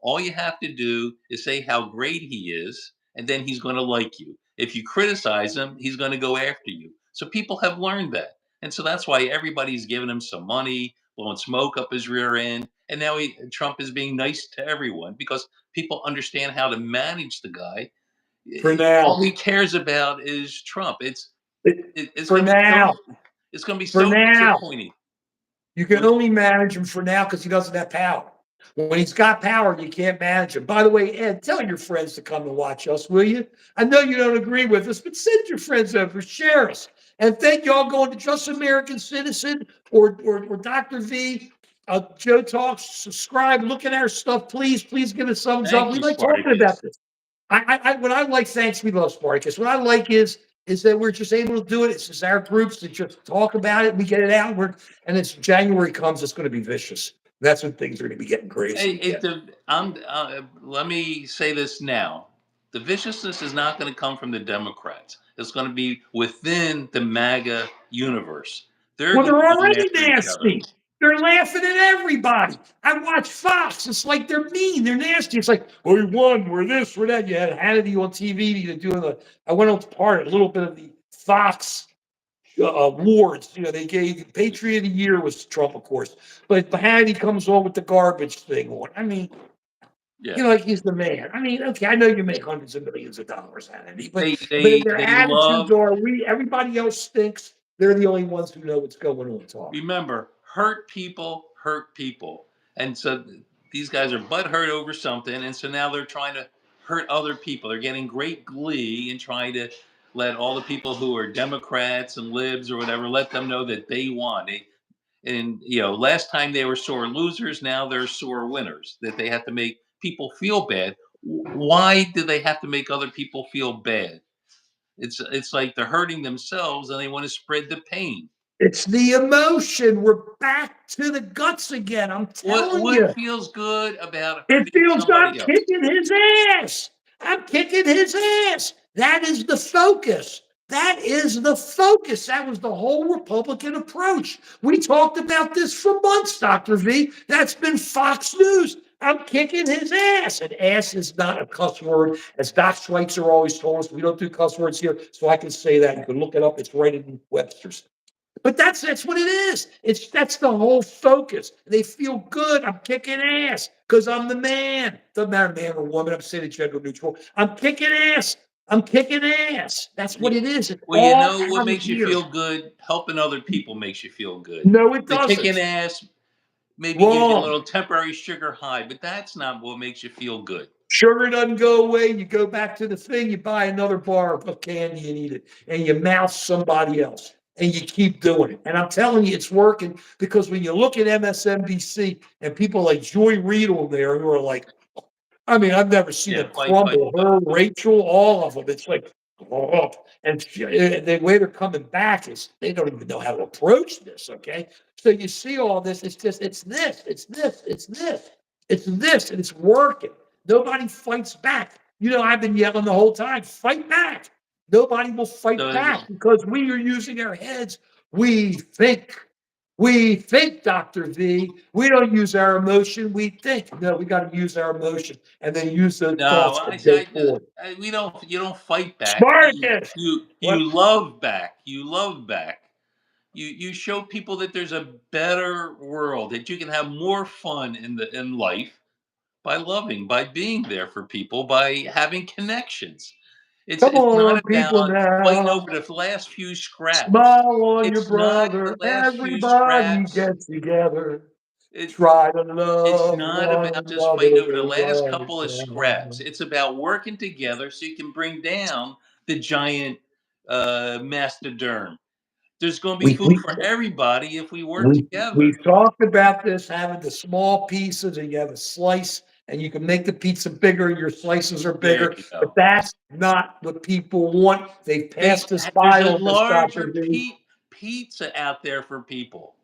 All you have to do is say how great he is, and then he's going to like you. If you criticize him, he's going to go after you. So people have learned that. And so that's why everybody's giving him some money, blowing smoke up his rear end. And now Trump is being nice to everyone because people understand how to manage the guy.
For
All
now.
he cares about is Trump. It's
For
going to be
now.
it's going to be
For
so
now.
disappointing.
You can only manage him for now because he doesn't have power. When he's got power, you can't manage him. By the way, Ed, tell your friends to come and watch us, will you? I know you don't agree with us, but send your friends over, share us. And thank you all going to Just American Citizen or Dr. V, Joe Talks, subscribe, look at our stuff. Please give us thumbs up.
Thank
We
you,
like talking about
Spartacus.
this. What I like, thanks, we love Spartacus. What I like is that we're just able to do it. It's just our groups that just talk about it. We get it out. And it's January comes, it's going to be vicious. That's when things are going to be getting crazy again.
Let me say this now. The viciousness is not going to come from the Democrats. It's going to be within the MAGA universe. They're
Well,
going to
they're
be going
already
after each other.
nasty. They're laughing at everybody. I watch Fox. It's like they're mean. They're nasty. It's like, we won. We're this. We're that. You had Hannity on TV. Doing the. I went on to part a little bit of the Fox awards. They gave Patriot of the Year was Trump, of course, but Hannity comes on with the garbage thing on. I mean,
Yeah.
like he's the man. I mean, okay, I know you make hundreds of millions of dollars, Hannity, but their
They
attitudes
love.
are everybody else stinks. They're the only ones who know what's going on. Talk.
Remember, hurt people hurt people, and so these guys are butthurt over something, and so now they're trying to hurt other people. They're getting great glee and trying to let all the people who are Democrats and libs or whatever, let them know that they won. And last time they were sore losers, now they're sore winners. That they have to make people feel bad. Why do they have to make other people feel bad? It's like they're hurting themselves and they want to spread the pain.
It's the emotion. We're back to the guts again. I'm telling
What
you.
feels good about
It
hurting
feels I'm
somebody else?
kicking his ass. I'm kicking his ass. That is the focus. That is the focus. That was the whole Republican approach. We talked about this for months, Dr. V. That's been Fox News. I'm kicking his ass. And ass is not a cuss word. As Doc Schweitzer always told us, we don't do cuss words here. So I can say that. You can look it up. It's right in Webster's. But that's what it is. That's the whole focus. They feel good. I'm kicking ass because I'm the man. Doesn't matter man or woman. I'm saying it's gender neutral. I'm kicking ass. I'm kicking ass. That's what it is. It's
Well,
all
what
out
makes you
here.
feel good? Helping other people makes you feel good.
No, it
The kicking
doesn't.
ass maybe gives you a
Wrong.
little temporary sugar high, but that's not what makes you feel good.
Sugar doesn't go away. You go back to the thing. You buy another bar of candy and eat it, and you mouth somebody else, and you keep doing it. And I'm telling you, it's working because when you look at MSNBC and people like Joy Riedel there who are like, I mean, I've never seen
Yeah,
them
fight, fight,
crumble.
fight.
Her, Rachel, all of them. It's like, oh, and the way they're coming back is they don't even know how to approach this. Okay, so you see all this. It's just it's this, it's this, it's this, it's this, and it's working. Nobody fights back. I've been yelling the whole time, fight back. Nobody will fight
So
back because we are using our heads. We think. We think, Dr. V. We don't use our emotion. We think. No, we got to use our emotion and then use those
no,
thoughts to go forward.
we don't. You don't fight back.
Spartacus.
You
What?
love back. You love back. You show people that there's a better world, that you can have more fun in life by loving, by being there for people, by having connections.
Come
It's not
on, people
about fighting
now.
over the last few scraps.
Smile on your
It's not the
brother.
last few
Everybody
scraps.
gets together.
It,
Try to
it's
love
not
one
about just fighting over the
another
last
right
couple of scraps.
now.
It's about working together so you can bring down the giant mastodon. There's going to be
We,
food
we,
for everybody if we work
we've
together.
talked about this, having the small pieces and you have a slice and you can make the pizza bigger, your slices are
There
bigger,
you
but
go.
that's not what people want. They've passed us
There's
by
a
on this, Dr.
larger
V.
pizza out there for people.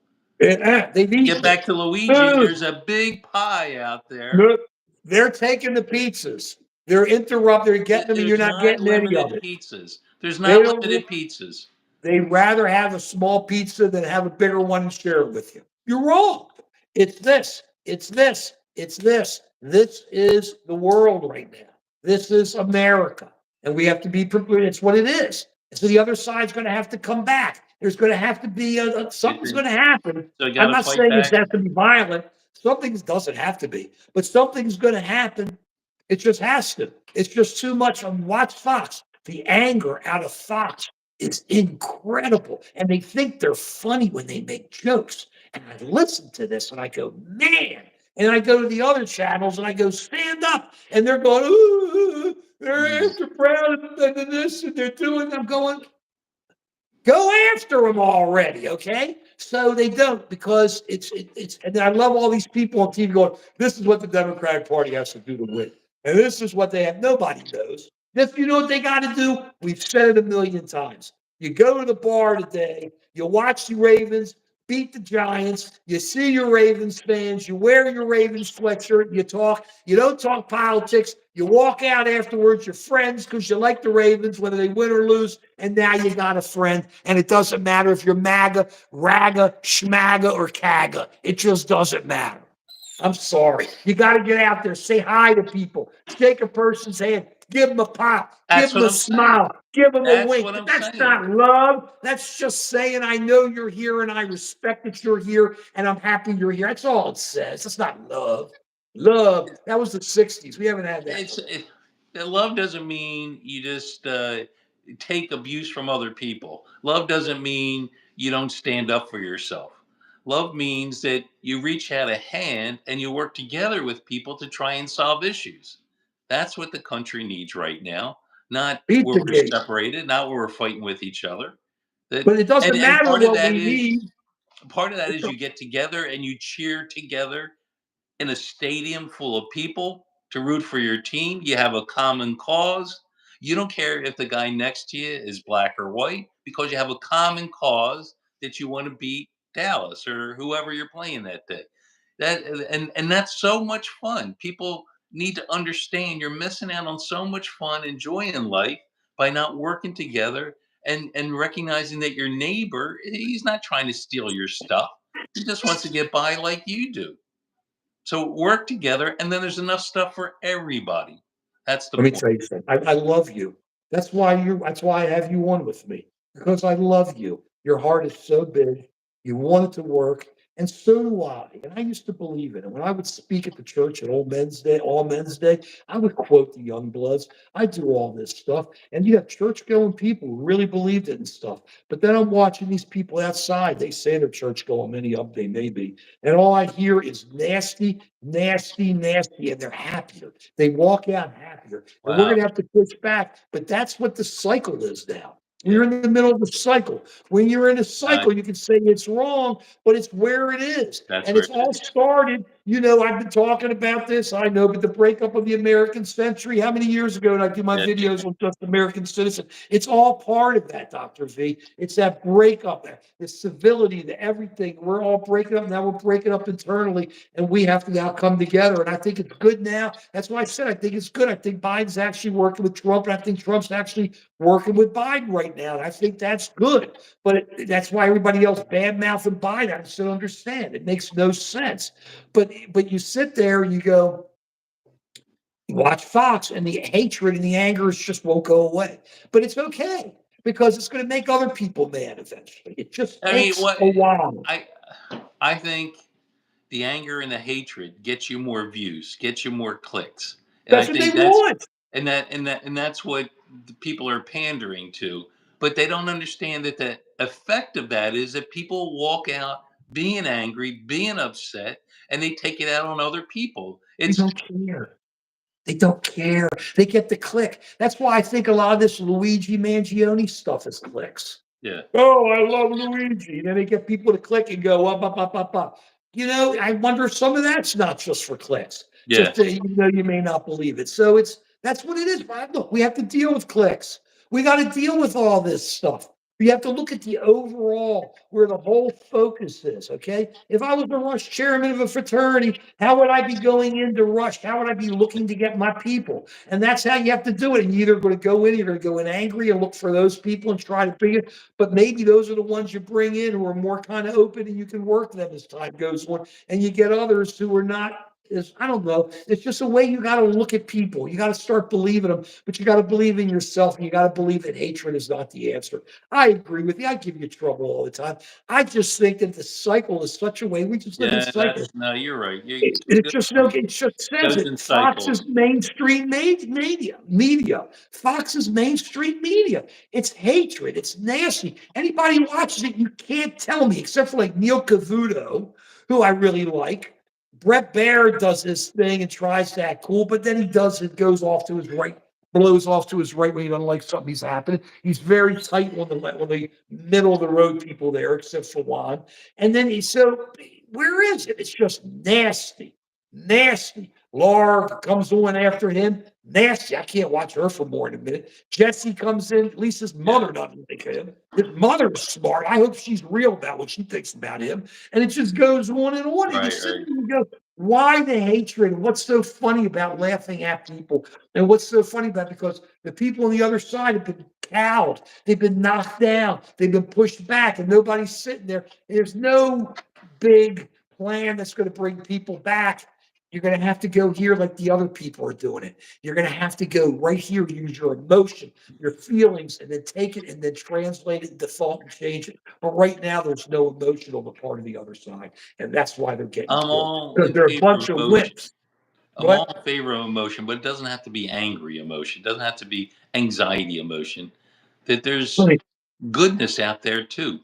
They've
Get
eaten
back
it.
to Luigi.
Food.
There's a big pie out there.
Look, they're taking the pizzas. They're interrupting, they're getting them, and you're
There's
not
not
getting any of
limited
it.
pizzas. There's
They
not
don't.
limited pizzas.
They'd rather have a small pizza than have a bigger one and share it with you. You're wrong. It's this. It's this. It's this. This is the world right now. This is America. And we have to be prepared. It's what it is. So the other side's going to have to come back. There's going to have to be something's going to happen.
So you got
I'm
to
not
fight
saying it
back.
has to be violent. Something doesn't have to be, but something's going to happen. It just has to. It's just too much. Watch Fox. The anger out of Fox is incredible. And they think they're funny when they make jokes. And I listen to this and I go, man. And I go to the other channels and I go, stand up. And they're going, ooh, they're
Mm.
after Brown and this and they're doing, I'm going, go after them already, okay? So they don't because and I love all these people on TV going, this is what the Democratic Party has to do to win. And this is what they have. Nobody knows. This, you know what they got to do? We've said it a million times. You go to the bar today, you watch the Ravens, beat the Giants. You see your Ravens fans. You wear your Ravens sweatshirt. You talk. You don't talk politics. You walk out afterwards. You're friends because you like the Ravens, whether they win or lose. And now you got a friend. And it doesn't matter if you're MAGA, RAGA, SHMAGA, or CAGA. It just doesn't matter. I'm sorry. You got to get out there, say hi to people, shake a person's hand, give them a pop, give
That's
them
what
a
I'm saying.
smile, give them a
That's
wink.
what
But
I'm
that's
saying.
not love. That's just saying, I know you're here and I respect that you're here and I'm happy you're here. That's all it says. That's not love. Love, that was the 60s. We haven't had that.
That love doesn't mean you just take abuse from other people. Love doesn't mean you don't stand up for yourself. Love means that you reach out a hand and you work together with people to try and solve issues. That's what the country needs right now. Not
Beat
where
the
we're
gate.
separated, not where we're fighting with each other. That
But it doesn't
and
matter what we need.
part of that is you get together and you cheer together in a stadium full of people to root for your team. You have a common cause. You don't care if the guy next to you is black or white because you have a common cause that you want to beat Dallas or whoever you're playing that day. That and that's so much fun. People need to understand you're missing out on so much fun and joy in life by not working together and recognizing that your neighbor, he's not trying to steal your stuff. He just wants to get by like you do. So work together, and then there's enough stuff for everybody. That's the
Let me
point.
tell you something. I love you. That's why I have you on with me. Because I love you. Your heart is so big. You want it to work. And so do I. And I used to believe it. And when I would speak at the church at All Men's Day, I would quote the young bloods. I do all this stuff. And you have church going people who really believed it and stuff. But then I'm watching these people outside. They say they're church going, many of them they may be. And all I hear is nasty, nasty, nasty. And they're happier. They walk out happier. And we're going
Wow.
to have to push back. But that's what the cycle is now. We're
Yeah.
in the middle of the cycle. When you're in a cycle, you can say it's wrong, but it's where it is.
That's
And
where
it's
it
all
is.
started. I've been talking about this. I know, but the breakup of the American century, how many years ago did I do my
Yeah.
videos on just American citizen? It's all part of that, Dr. V. It's that breakup, the civility, the everything. We're all breaking up. Now we're breaking up internally, and we have to now come together. And I think it's good now. That's why I said I think it's good. I think Biden's actually working with Trump, and I think Trump's actually working with Biden right now. And I think that's good. But that's why everybody else bad mouthing Biden. I just don't understand. It makes no sense. But you sit there and you go, you watch Fox, and the hatred and the anger just won't go away. But it's okay because it's going to make other people mad eventually. It just
I mean,
takes a while.
I I think the anger and the hatred gets you more views, gets you more clicks, and I
That's what they
think that's
want.
and that's what the people are pandering to. But they don't understand that the effect of that is that people walk out being angry, being upset, and they take it out on other people.
They
It's
don't care. They don't care. They get the click. That's why I think a lot of this Luigi Mangione stuff is clicks.
yeah,
Oh, I love Luigi. And then they get people to click and go up, up, up, up, up. I wonder if some of that's not just for clicks.
yeah,
You may not believe it. So that's what it is. But look, we have to deal with clicks. We got to deal with all this stuff. We have to look at the overall where the whole focus is. Okay. If I was the Rush chairman of a fraternity, how would I be going into Rush? How would I be looking to get my people? And that's how you have to do it. And you're either going to go in, you're going to go in angry and look for those people and try to figure. But maybe those are the ones you bring in who are more kind of open and you can work them as time goes on. And you get others who are not is I don't know. It's just a way you got to look at people. You got to start believing them, but you got to believe in yourself. And you got to believe that hatred is not the answer. I agree with you. I give you trouble all the time. I just think that the cycle is such a way. We just live in
yeah.
cycles.
No, you're right.
It's
Good
just no.
point.
It just says
Goes
it.
in
Fox's
cycles.
mainstream media. Fox's mainstream media. It's hatred. It's nasty. Anybody who watches it, you can't tell me, except for like Neil Cavuto, who I really like. Brett Baer does his thing and tries to act cool, but then he does it, goes off to his right, blows off to his right when he doesn't like something's happening. He's very tight on the middle of the road people there, except for Juan. And then so where is it? It's just nasty. nasty. Laura comes on after him, nasty. I can't watch her for more than a minute. Jesse comes in. At least his
Yeah.
mother doesn't think of him. His mother's smart. I hope she's real about what she thinks about him. And it just goes on and on. And you
Right,
sit
right.
there and go, why the hatred? And what's so funny about laughing at people? And what's so funny about it? Because the people on the other side have been cowed. They've been knocked down. They've been pushed back, and nobody's sitting there. There's no big plan that's going to bring people back. You're going to have to go here like the other people are doing it. You're going to have to go right here, use your emotion, your feelings, and then take it and then translate it, default, and change it. But right now, there's no emotion on the part of the other side. And that's why they're getting
I'm
killed.
all
Because
in
they're a
favor of
bunch of
emotion.
wimps.
I'm all
What?
in favor of emotion, but it doesn't have to be angry emotion. It doesn't have to be anxiety emotion. That there's goodness out there too.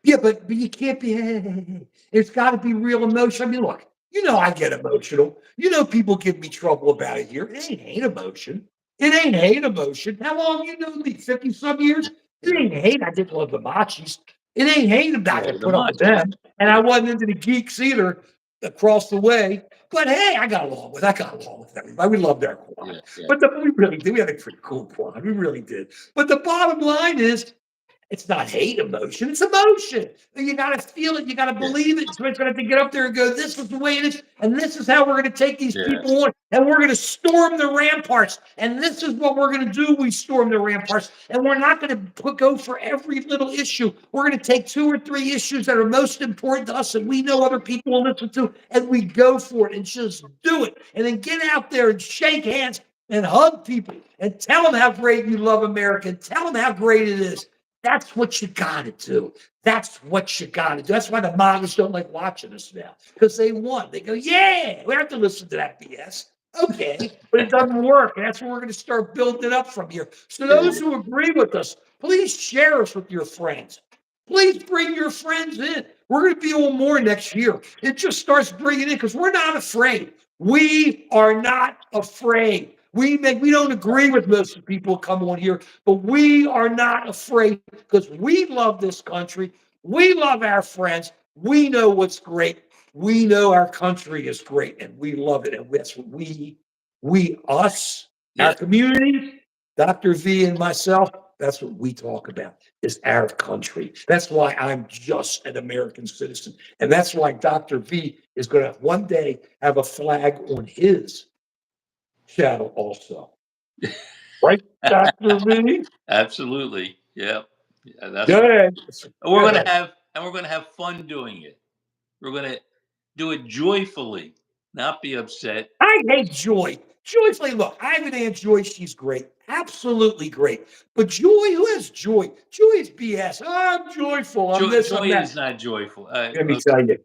Yeah, but you can't be. It's got to be real emotion. I mean, look, I get emotional. People give me trouble about it here. It ain't hate emotion. It ain't hate emotion. How long you know me? 50 some years. It
Yeah,
ain't hate. I didn't love the Machis. It ain't hate about
yeah,
to
the
put up with
machos.
them. And I
Yeah,
wasn't into the geeks either across the way. But hey, I got along with everybody. We loved our quad.
yeah, yeah.
But we really did. We had a pretty cool quad. We really did. But the bottom line is it's not hate emotion, it's emotion. You got to feel it, you got to
Yeah,
believe it. So it's going to have to get up there and go, this is the way it is, and this is how we're going to take these
yeah,
people on, and we're going to storm the ramparts. And this is what we're going to do. We storm the ramparts, and we're not going to go for every little issue. We're going to take 2 or 3 issues that are most important to us and we know other people will listen to, and we go for it and just do it. And then get out there and shake hands and hug people and tell them how great you love America and tell them how great it is. That's what you got to do. That's what you got to do. That's why the MAGAs don't like watching us now, because they won. They go, yeah, we have to listen to that BS. Okay, but it doesn't work. And that's where we're going to start building it up from here. So those
yeah.
who agree with us, please share us with your friends. Please bring your friends in. We're going to be on more next year. It just starts bringing in because we're not afraid. We are not afraid. We don't agree with most of the people who come on here, but we are not afraid because we love this country. We love our friends. We know what's great. We know our country is great and we love it. And that's what us, our
Yeah.
community, Dr. V and myself, that's what we talk about is our country. That's why I'm just an American citizen. And that's why Dr. V is going to one day have a flag on his channel also. Right, Dr. V?
Absolutely. Yeah. Yeah, that's
Go
right.
ahead.
And we're
Go
going to
ahead.
have and we're going to have fun doing it. We're going to do it joyfully, not be upset.
I hate Joy. Joy's like, look, I have an Aunt Joy. She's great. Absolutely great. But Joy, who has joy? Joy is BS. Oh, I'm joyful. I'm this,
Joy
I'm that.
is not joyful.
Let me tell you.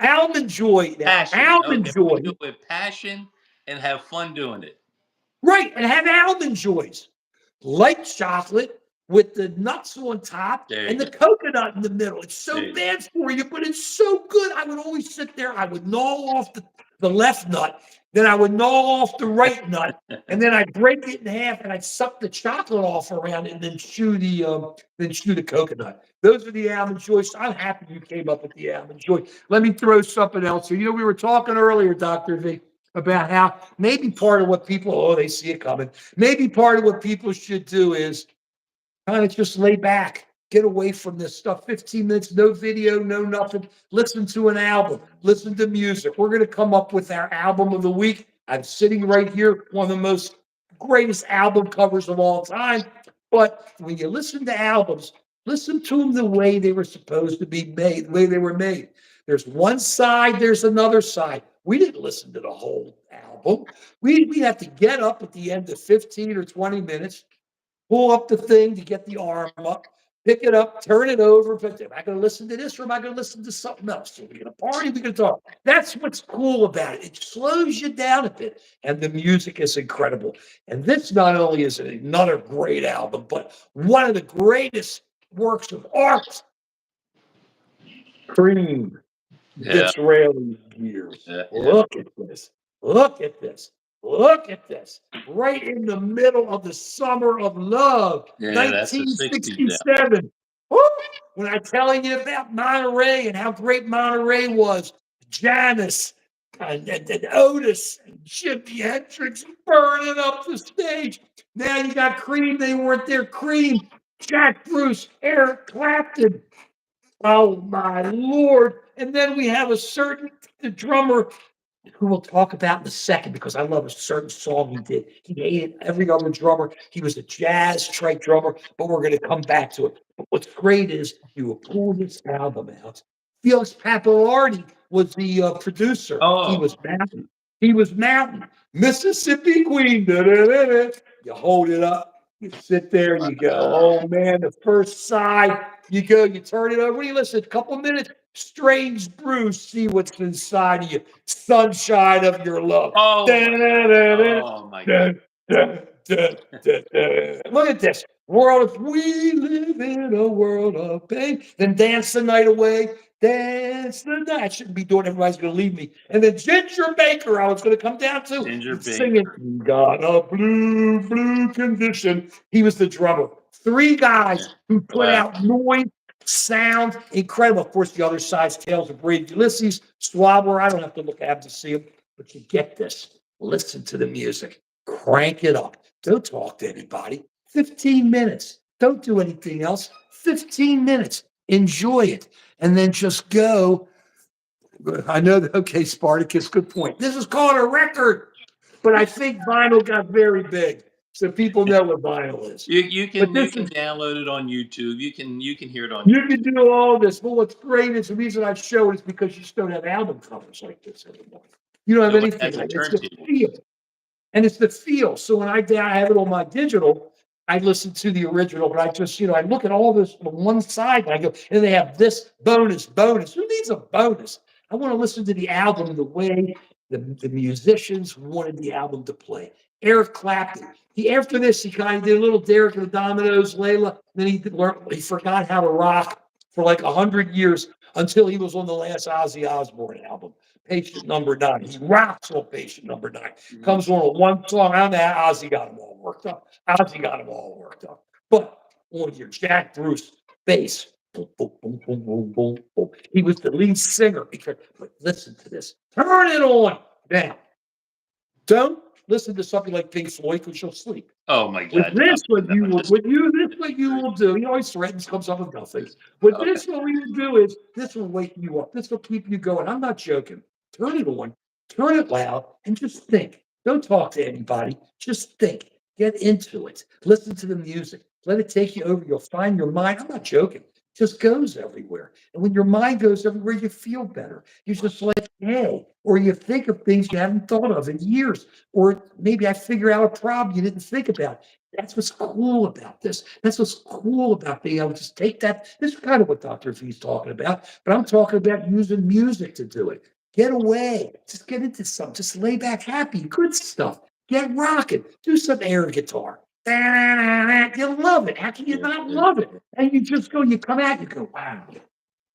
Almond Joy. Now,
Passion.
almond
Okay, we
Joy.
do it with passion and have fun doing it.
Right. And have almond joys. Light chocolate with the nuts on top
There
and
you
the
go.
coconut in the middle. It's
There
so
you go.
bad for you, but it's so good. I would always sit there. I would gnaw off the left nut. Then I would gnaw off the right nut. And then I'd break it in half and I'd suck the chocolate off around it and then chew the coconut. Those are the almond joys. I'm happy you came up with the almond joy. Let me throw something else here. We were talking earlier, Dr. V, about how maybe part of what people, they see it coming. Maybe part of what people should do is kind of just lay back, get away from this stuff. 15 minutes, no video, no nothing. Listen to an album, listen to music. We're going to come up with our album of the week. I'm sitting right here, one of the most greatest album covers of all time. But when you listen to albums, listen to them the way they were supposed to be made, the way they were made. There's one side, there's another side. We didn't listen to the whole album. We have to get up at the end of 15 or 20 minutes, pull up the thing to get the arm up, pick it up, turn it over. But am I going to listen to this or am I going to listen to something else? So we're going to party, we're going to talk. That's what's cool about it. It slows you down a bit. And the music is incredible. And this not only is another great album, but one of the greatest works of art. Cream.
Yeah.
Disraeli years.
Yeah. Yeah.
Look at this. Look at this. Look at this. Right in the middle of the summer of love,
Yeah. That's the 60s now.
1967. Woo! When I'm telling you about Monterey and how great Monterey was, Janice, and Otis and Jimi Hendrix burning up the stage. Now you got Cream. They weren't there. Cream, Jack Bruce, Eric Clapton. Oh my Lord. And then we have a certain the drummer who we'll talk about in a second because I love a certain song he did. He hated every other drummer. He was a jazz track drummer, but we're going to come back to it. But what's great is you will pull this album out. Felix Pappalardi was the producer. He
Oh,
was Mountain. He was Mountain. Mississippi Queen. Da-da-da-da. You hold it up. You sit there. You go, oh man, the first side. You go, you turn it over. You listen, a couple minutes. Strange Bruce, see what's inside of you. Sunshine of your love.
oh my God.
Da-da-da-da,
Oh my God.
da-da-da-da-da. Look at this. World, we live in a world of pain. Then dance the night away. Dance the night. I shouldn't be doing it. Everybody's going to leave me. And then Ginger Baker, I was going to come down to.
Ginger
He's singing,
Baker.
got a blue, blue condition. He was the drummer. Three
Yeah.
guys who put
Wow.
out noise, sound, incredible. Of course, the other side's Tales of Brave Ulysses, Swabber. I don't have to look at him to see him, but you get this. Listen to the music. Crank it up. Don't talk to anybody. 15 minutes. Don't do anything else. 15 minutes. Enjoy it. And then just go. I know that, okay, Spartacus, good point. This is called a record, but I think vinyl got very big. So people know what vinyl is.
You
But
can
this is
download it on YouTube. You can hear it on
you can
YouTube.
do all this. But what's great is the reason I show it is because you just don't have album covers like this anymore. You don't have
Nobody
anything
has a
like it. It's the
turntable.
feel. And it's the feel. So when I have it on my digital, I listen to the original, but I just, I look at all this on one side and I go, and they have this bonus. Who needs a bonus? I want to listen to the album the way the musicians wanted the album to play. Eric Clapton. After this, he kind of did a little Derek and the Dominoes, Layla. Then he forgot how to rock for like 100 years until he was on the last Ozzy Osbourne album, Patient Number 9. He rocks on Patient Number 9. Comes on one song. I don't know how Ozzy got them all worked up. But on your Jack Bruce bass, boom, boom, boom, boom, boom, boom, boom. He was the lead singer. But listen to this. Turn it on. Now, don't listen to something like Pink Floyd because you'll sleep.
Oh my
With
God. No,
this,
no, just
what you will do, he always threatens, comes up with nothing. What
okay.
this, what we will do is, this will wake you up. This will keep you going. I'm not joking. Turn it on, turn it loud, and just think. Don't talk to anybody. Just think. Get into it. Listen to the music. Let it take you over. You'll find your mind. I'm not joking. Just goes everywhere. And when your mind goes everywhere, you feel better. You're just like, hey, or you think of things you haven't thought of in years. Or maybe I figure out a problem you didn't think about. That's what's cool about this. That's what's cool about being able to just take that. This is kind of what Dr. V is talking about, but I'm talking about using music to do it. Get away. Just get into something. Just lay back, happy, good stuff. Get rocking. Do some air guitar. You love it. How can you
Yeah,
not
yeah.
love it? And you just go, you come out, you go, wow.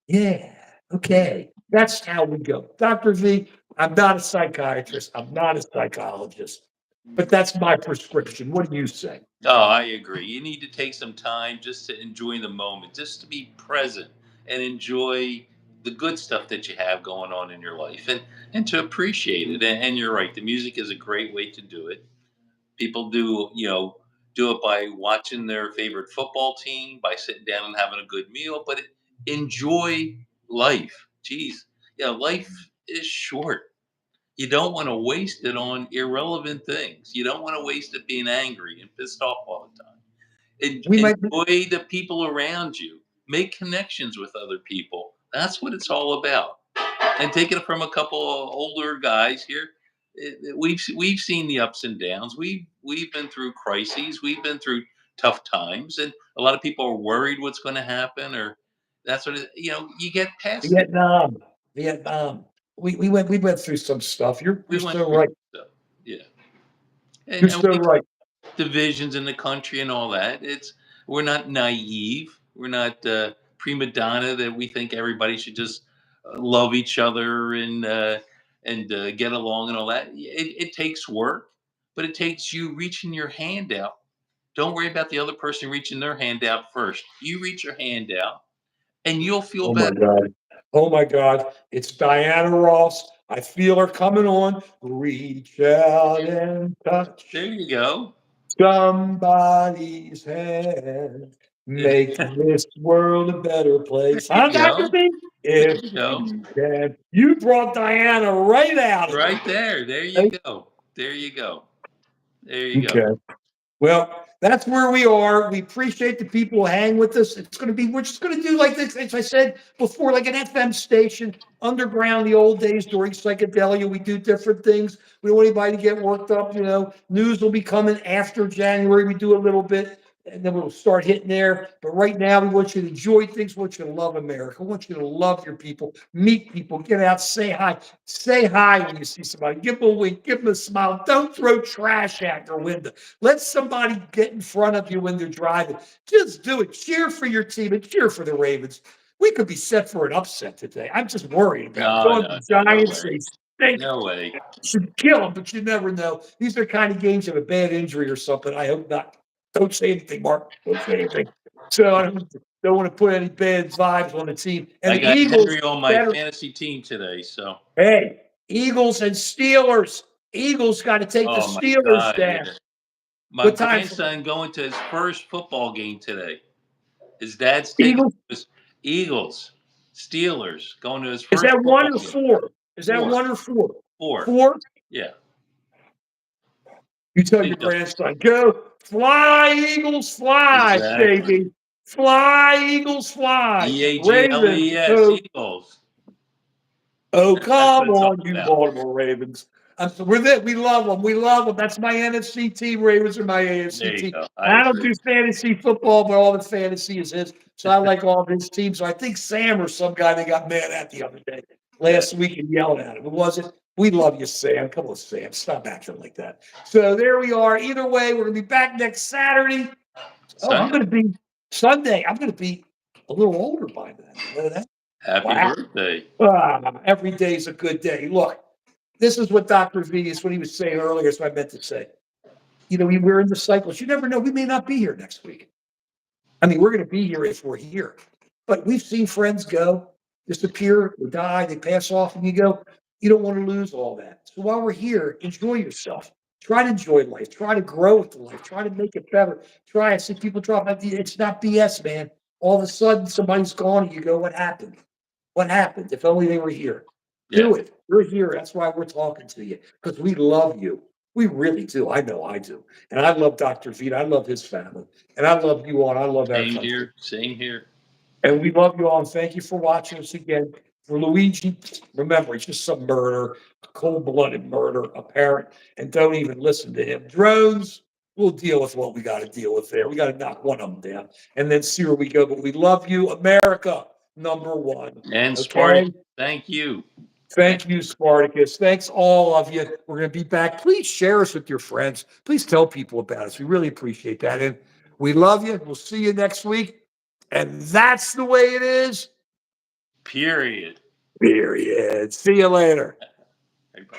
Yeah. Okay. That's how we go. Dr. V, I'm not a psychiatrist. I'm not a psychologist, but that's my prescription. What do you say?
Oh, I agree. You need to take some time just to enjoy the moment, just to be present and enjoy the good stuff that you have going on in your life and to appreciate it. And you're right, the music is a great way to do it. People do it by watching their favorite football team, by sitting down and having a good meal, but enjoy life. Jeez, life is short. You don't want to waste it on irrelevant things. You don't want to waste it being angry and pissed off all the time.
We might
Enjoy the people around you. Make connections with other people. That's what it's all about. And taking it from a couple of older guys here, we've seen the ups and downs. We've been through crises. We've been through tough times, and a lot of people are worried what's going to happen, or that's what you get past it.
Vietnam. Vietnam. We went through some stuff. You're
We went
so
through
right.
stuff, yeah,
You're
and
so
we
right.
divisions in the country and all that. We're not naive. We're not prima donna that we think everybody should just love each other and get along and all that. It takes work, but it takes you reaching your hand out. Don't worry about the other person reaching their hand out first. You reach your hand out, and you'll feel
Oh my
better.
God. Oh my God. It's Diana Ross. I feel her coming on. Reach out and touch
There you go.
somebody's hand. Make this world a better
There
place.
you
Huh, Dr.
go.
B?
There
If
you go.
you can. You brought Diana right out of
Right
it.
there. There you go. There you go. There you go.
Okay. Well, that's where we are. We appreciate the people who hang with us. It's going to be, we're just going to do like this, as I said before, like an FM station, underground, the old days during psychedelia. We do different things. We don't want anybody to get worked up. News will be coming after January. We do a little bit and then we'll start hitting there. But right now, we want you to enjoy things. We want you to love America. We want you to love your people, meet people, get out, say hi. Say hi when you see somebody. Give them a wink, give them a smile. Don't throw trash out your window. Let somebody get in front of you when they're driving. Just do it. Cheer for your team and cheer for the Ravens. We could be set for an upset today. I'm just worried about it.
No,
Going
no,
to
no, no
Giants,
way.
they stink.
No way.
Should kill them, but you never know. These are kind of games of a bad injury or something. I hope not. Don't say anything, Mark. Don't say anything. So I don't want to put any bad vibes on the team. And
I
the
got
Eagles
Henry on my
better.
fantasy team today, so
Hey, Eagles and Steelers. Eagles got to take the
oh my
Steelers
God,
down.
yeah. My
What time?
grandson going to his first football game today. His dad's taking
Eagles.
his Eagles, Steelers, going to his
Is
first
that one
football
or
game.
four? Is that
4,
one or four?
4.
Four?
Yeah.
You tell your
Think of-
grandson, go fly, Eagles, fly,
Exactly.
baby. Fly, Eagles, fly. Ravens.
Eagles,
Oh,
Eagles.
oh,
That's what
come
it's all
on, you
about.
Baltimore Ravens. We're there. We love them. We love them. That's my NFC team. Ravens are my AFC
There you
team.
go.
And
I
I don't
agree.
do fantasy football, but all the fantasy is his. So I like all of his teams. So I think Sam or some guy they got mad at the other day,
Yeah.
last week, and yelled at him. Who was it? We love you, Sam. Come on, Sam. Stop acting like that. So there we are. Either way, we're going to be back next Saturday. Oh, I'm
Sunday.
going to be Sunday. I'm going to be a little older by then. You know that?
Happy
Wow.
birthday.
Every day is a good day. Look, this is what Dr.V is what he was saying earlier. That's what I meant to say. We're in the cycles. You never know. We may not be here next week. I mean, we're going to be here if we're here. But we've seen friends go, disappear, or die, they pass off, and you don't want to lose all that. So while we're here, enjoy yourself. Try to enjoy life. Try to grow with the life. Try to make it better. I see people drop out. It's not BS, man. All of a sudden, somebody's gone, and you go, what happened? What happened? If only they were here.
Yeah.
Do it. We're here. That's why we're talking to you, because we love you. We really do. I know I do. And I love Dr. Vita. I love his family. And I love you all. And I love our
Same
country.
here. Same here.
And we love you all. And thank you for watching us again. For Luigi, remember, it's just some murder, a cold-blooded murder, apparent. And don't even listen to him. Drones, we'll deal with what we got to deal with there. We got to knock one of them down and then see where we go. But we love you, America, number one.
And
Okay?
Sparty, thank you.
Thank you, Spartacus. Thanks, all of you. We're going to be back. Please share us with your friends. Please tell people about us. We really appreciate that. And we love you. We'll see you next week. And that's the way it is.
Period.
Period. See you later.
Bye.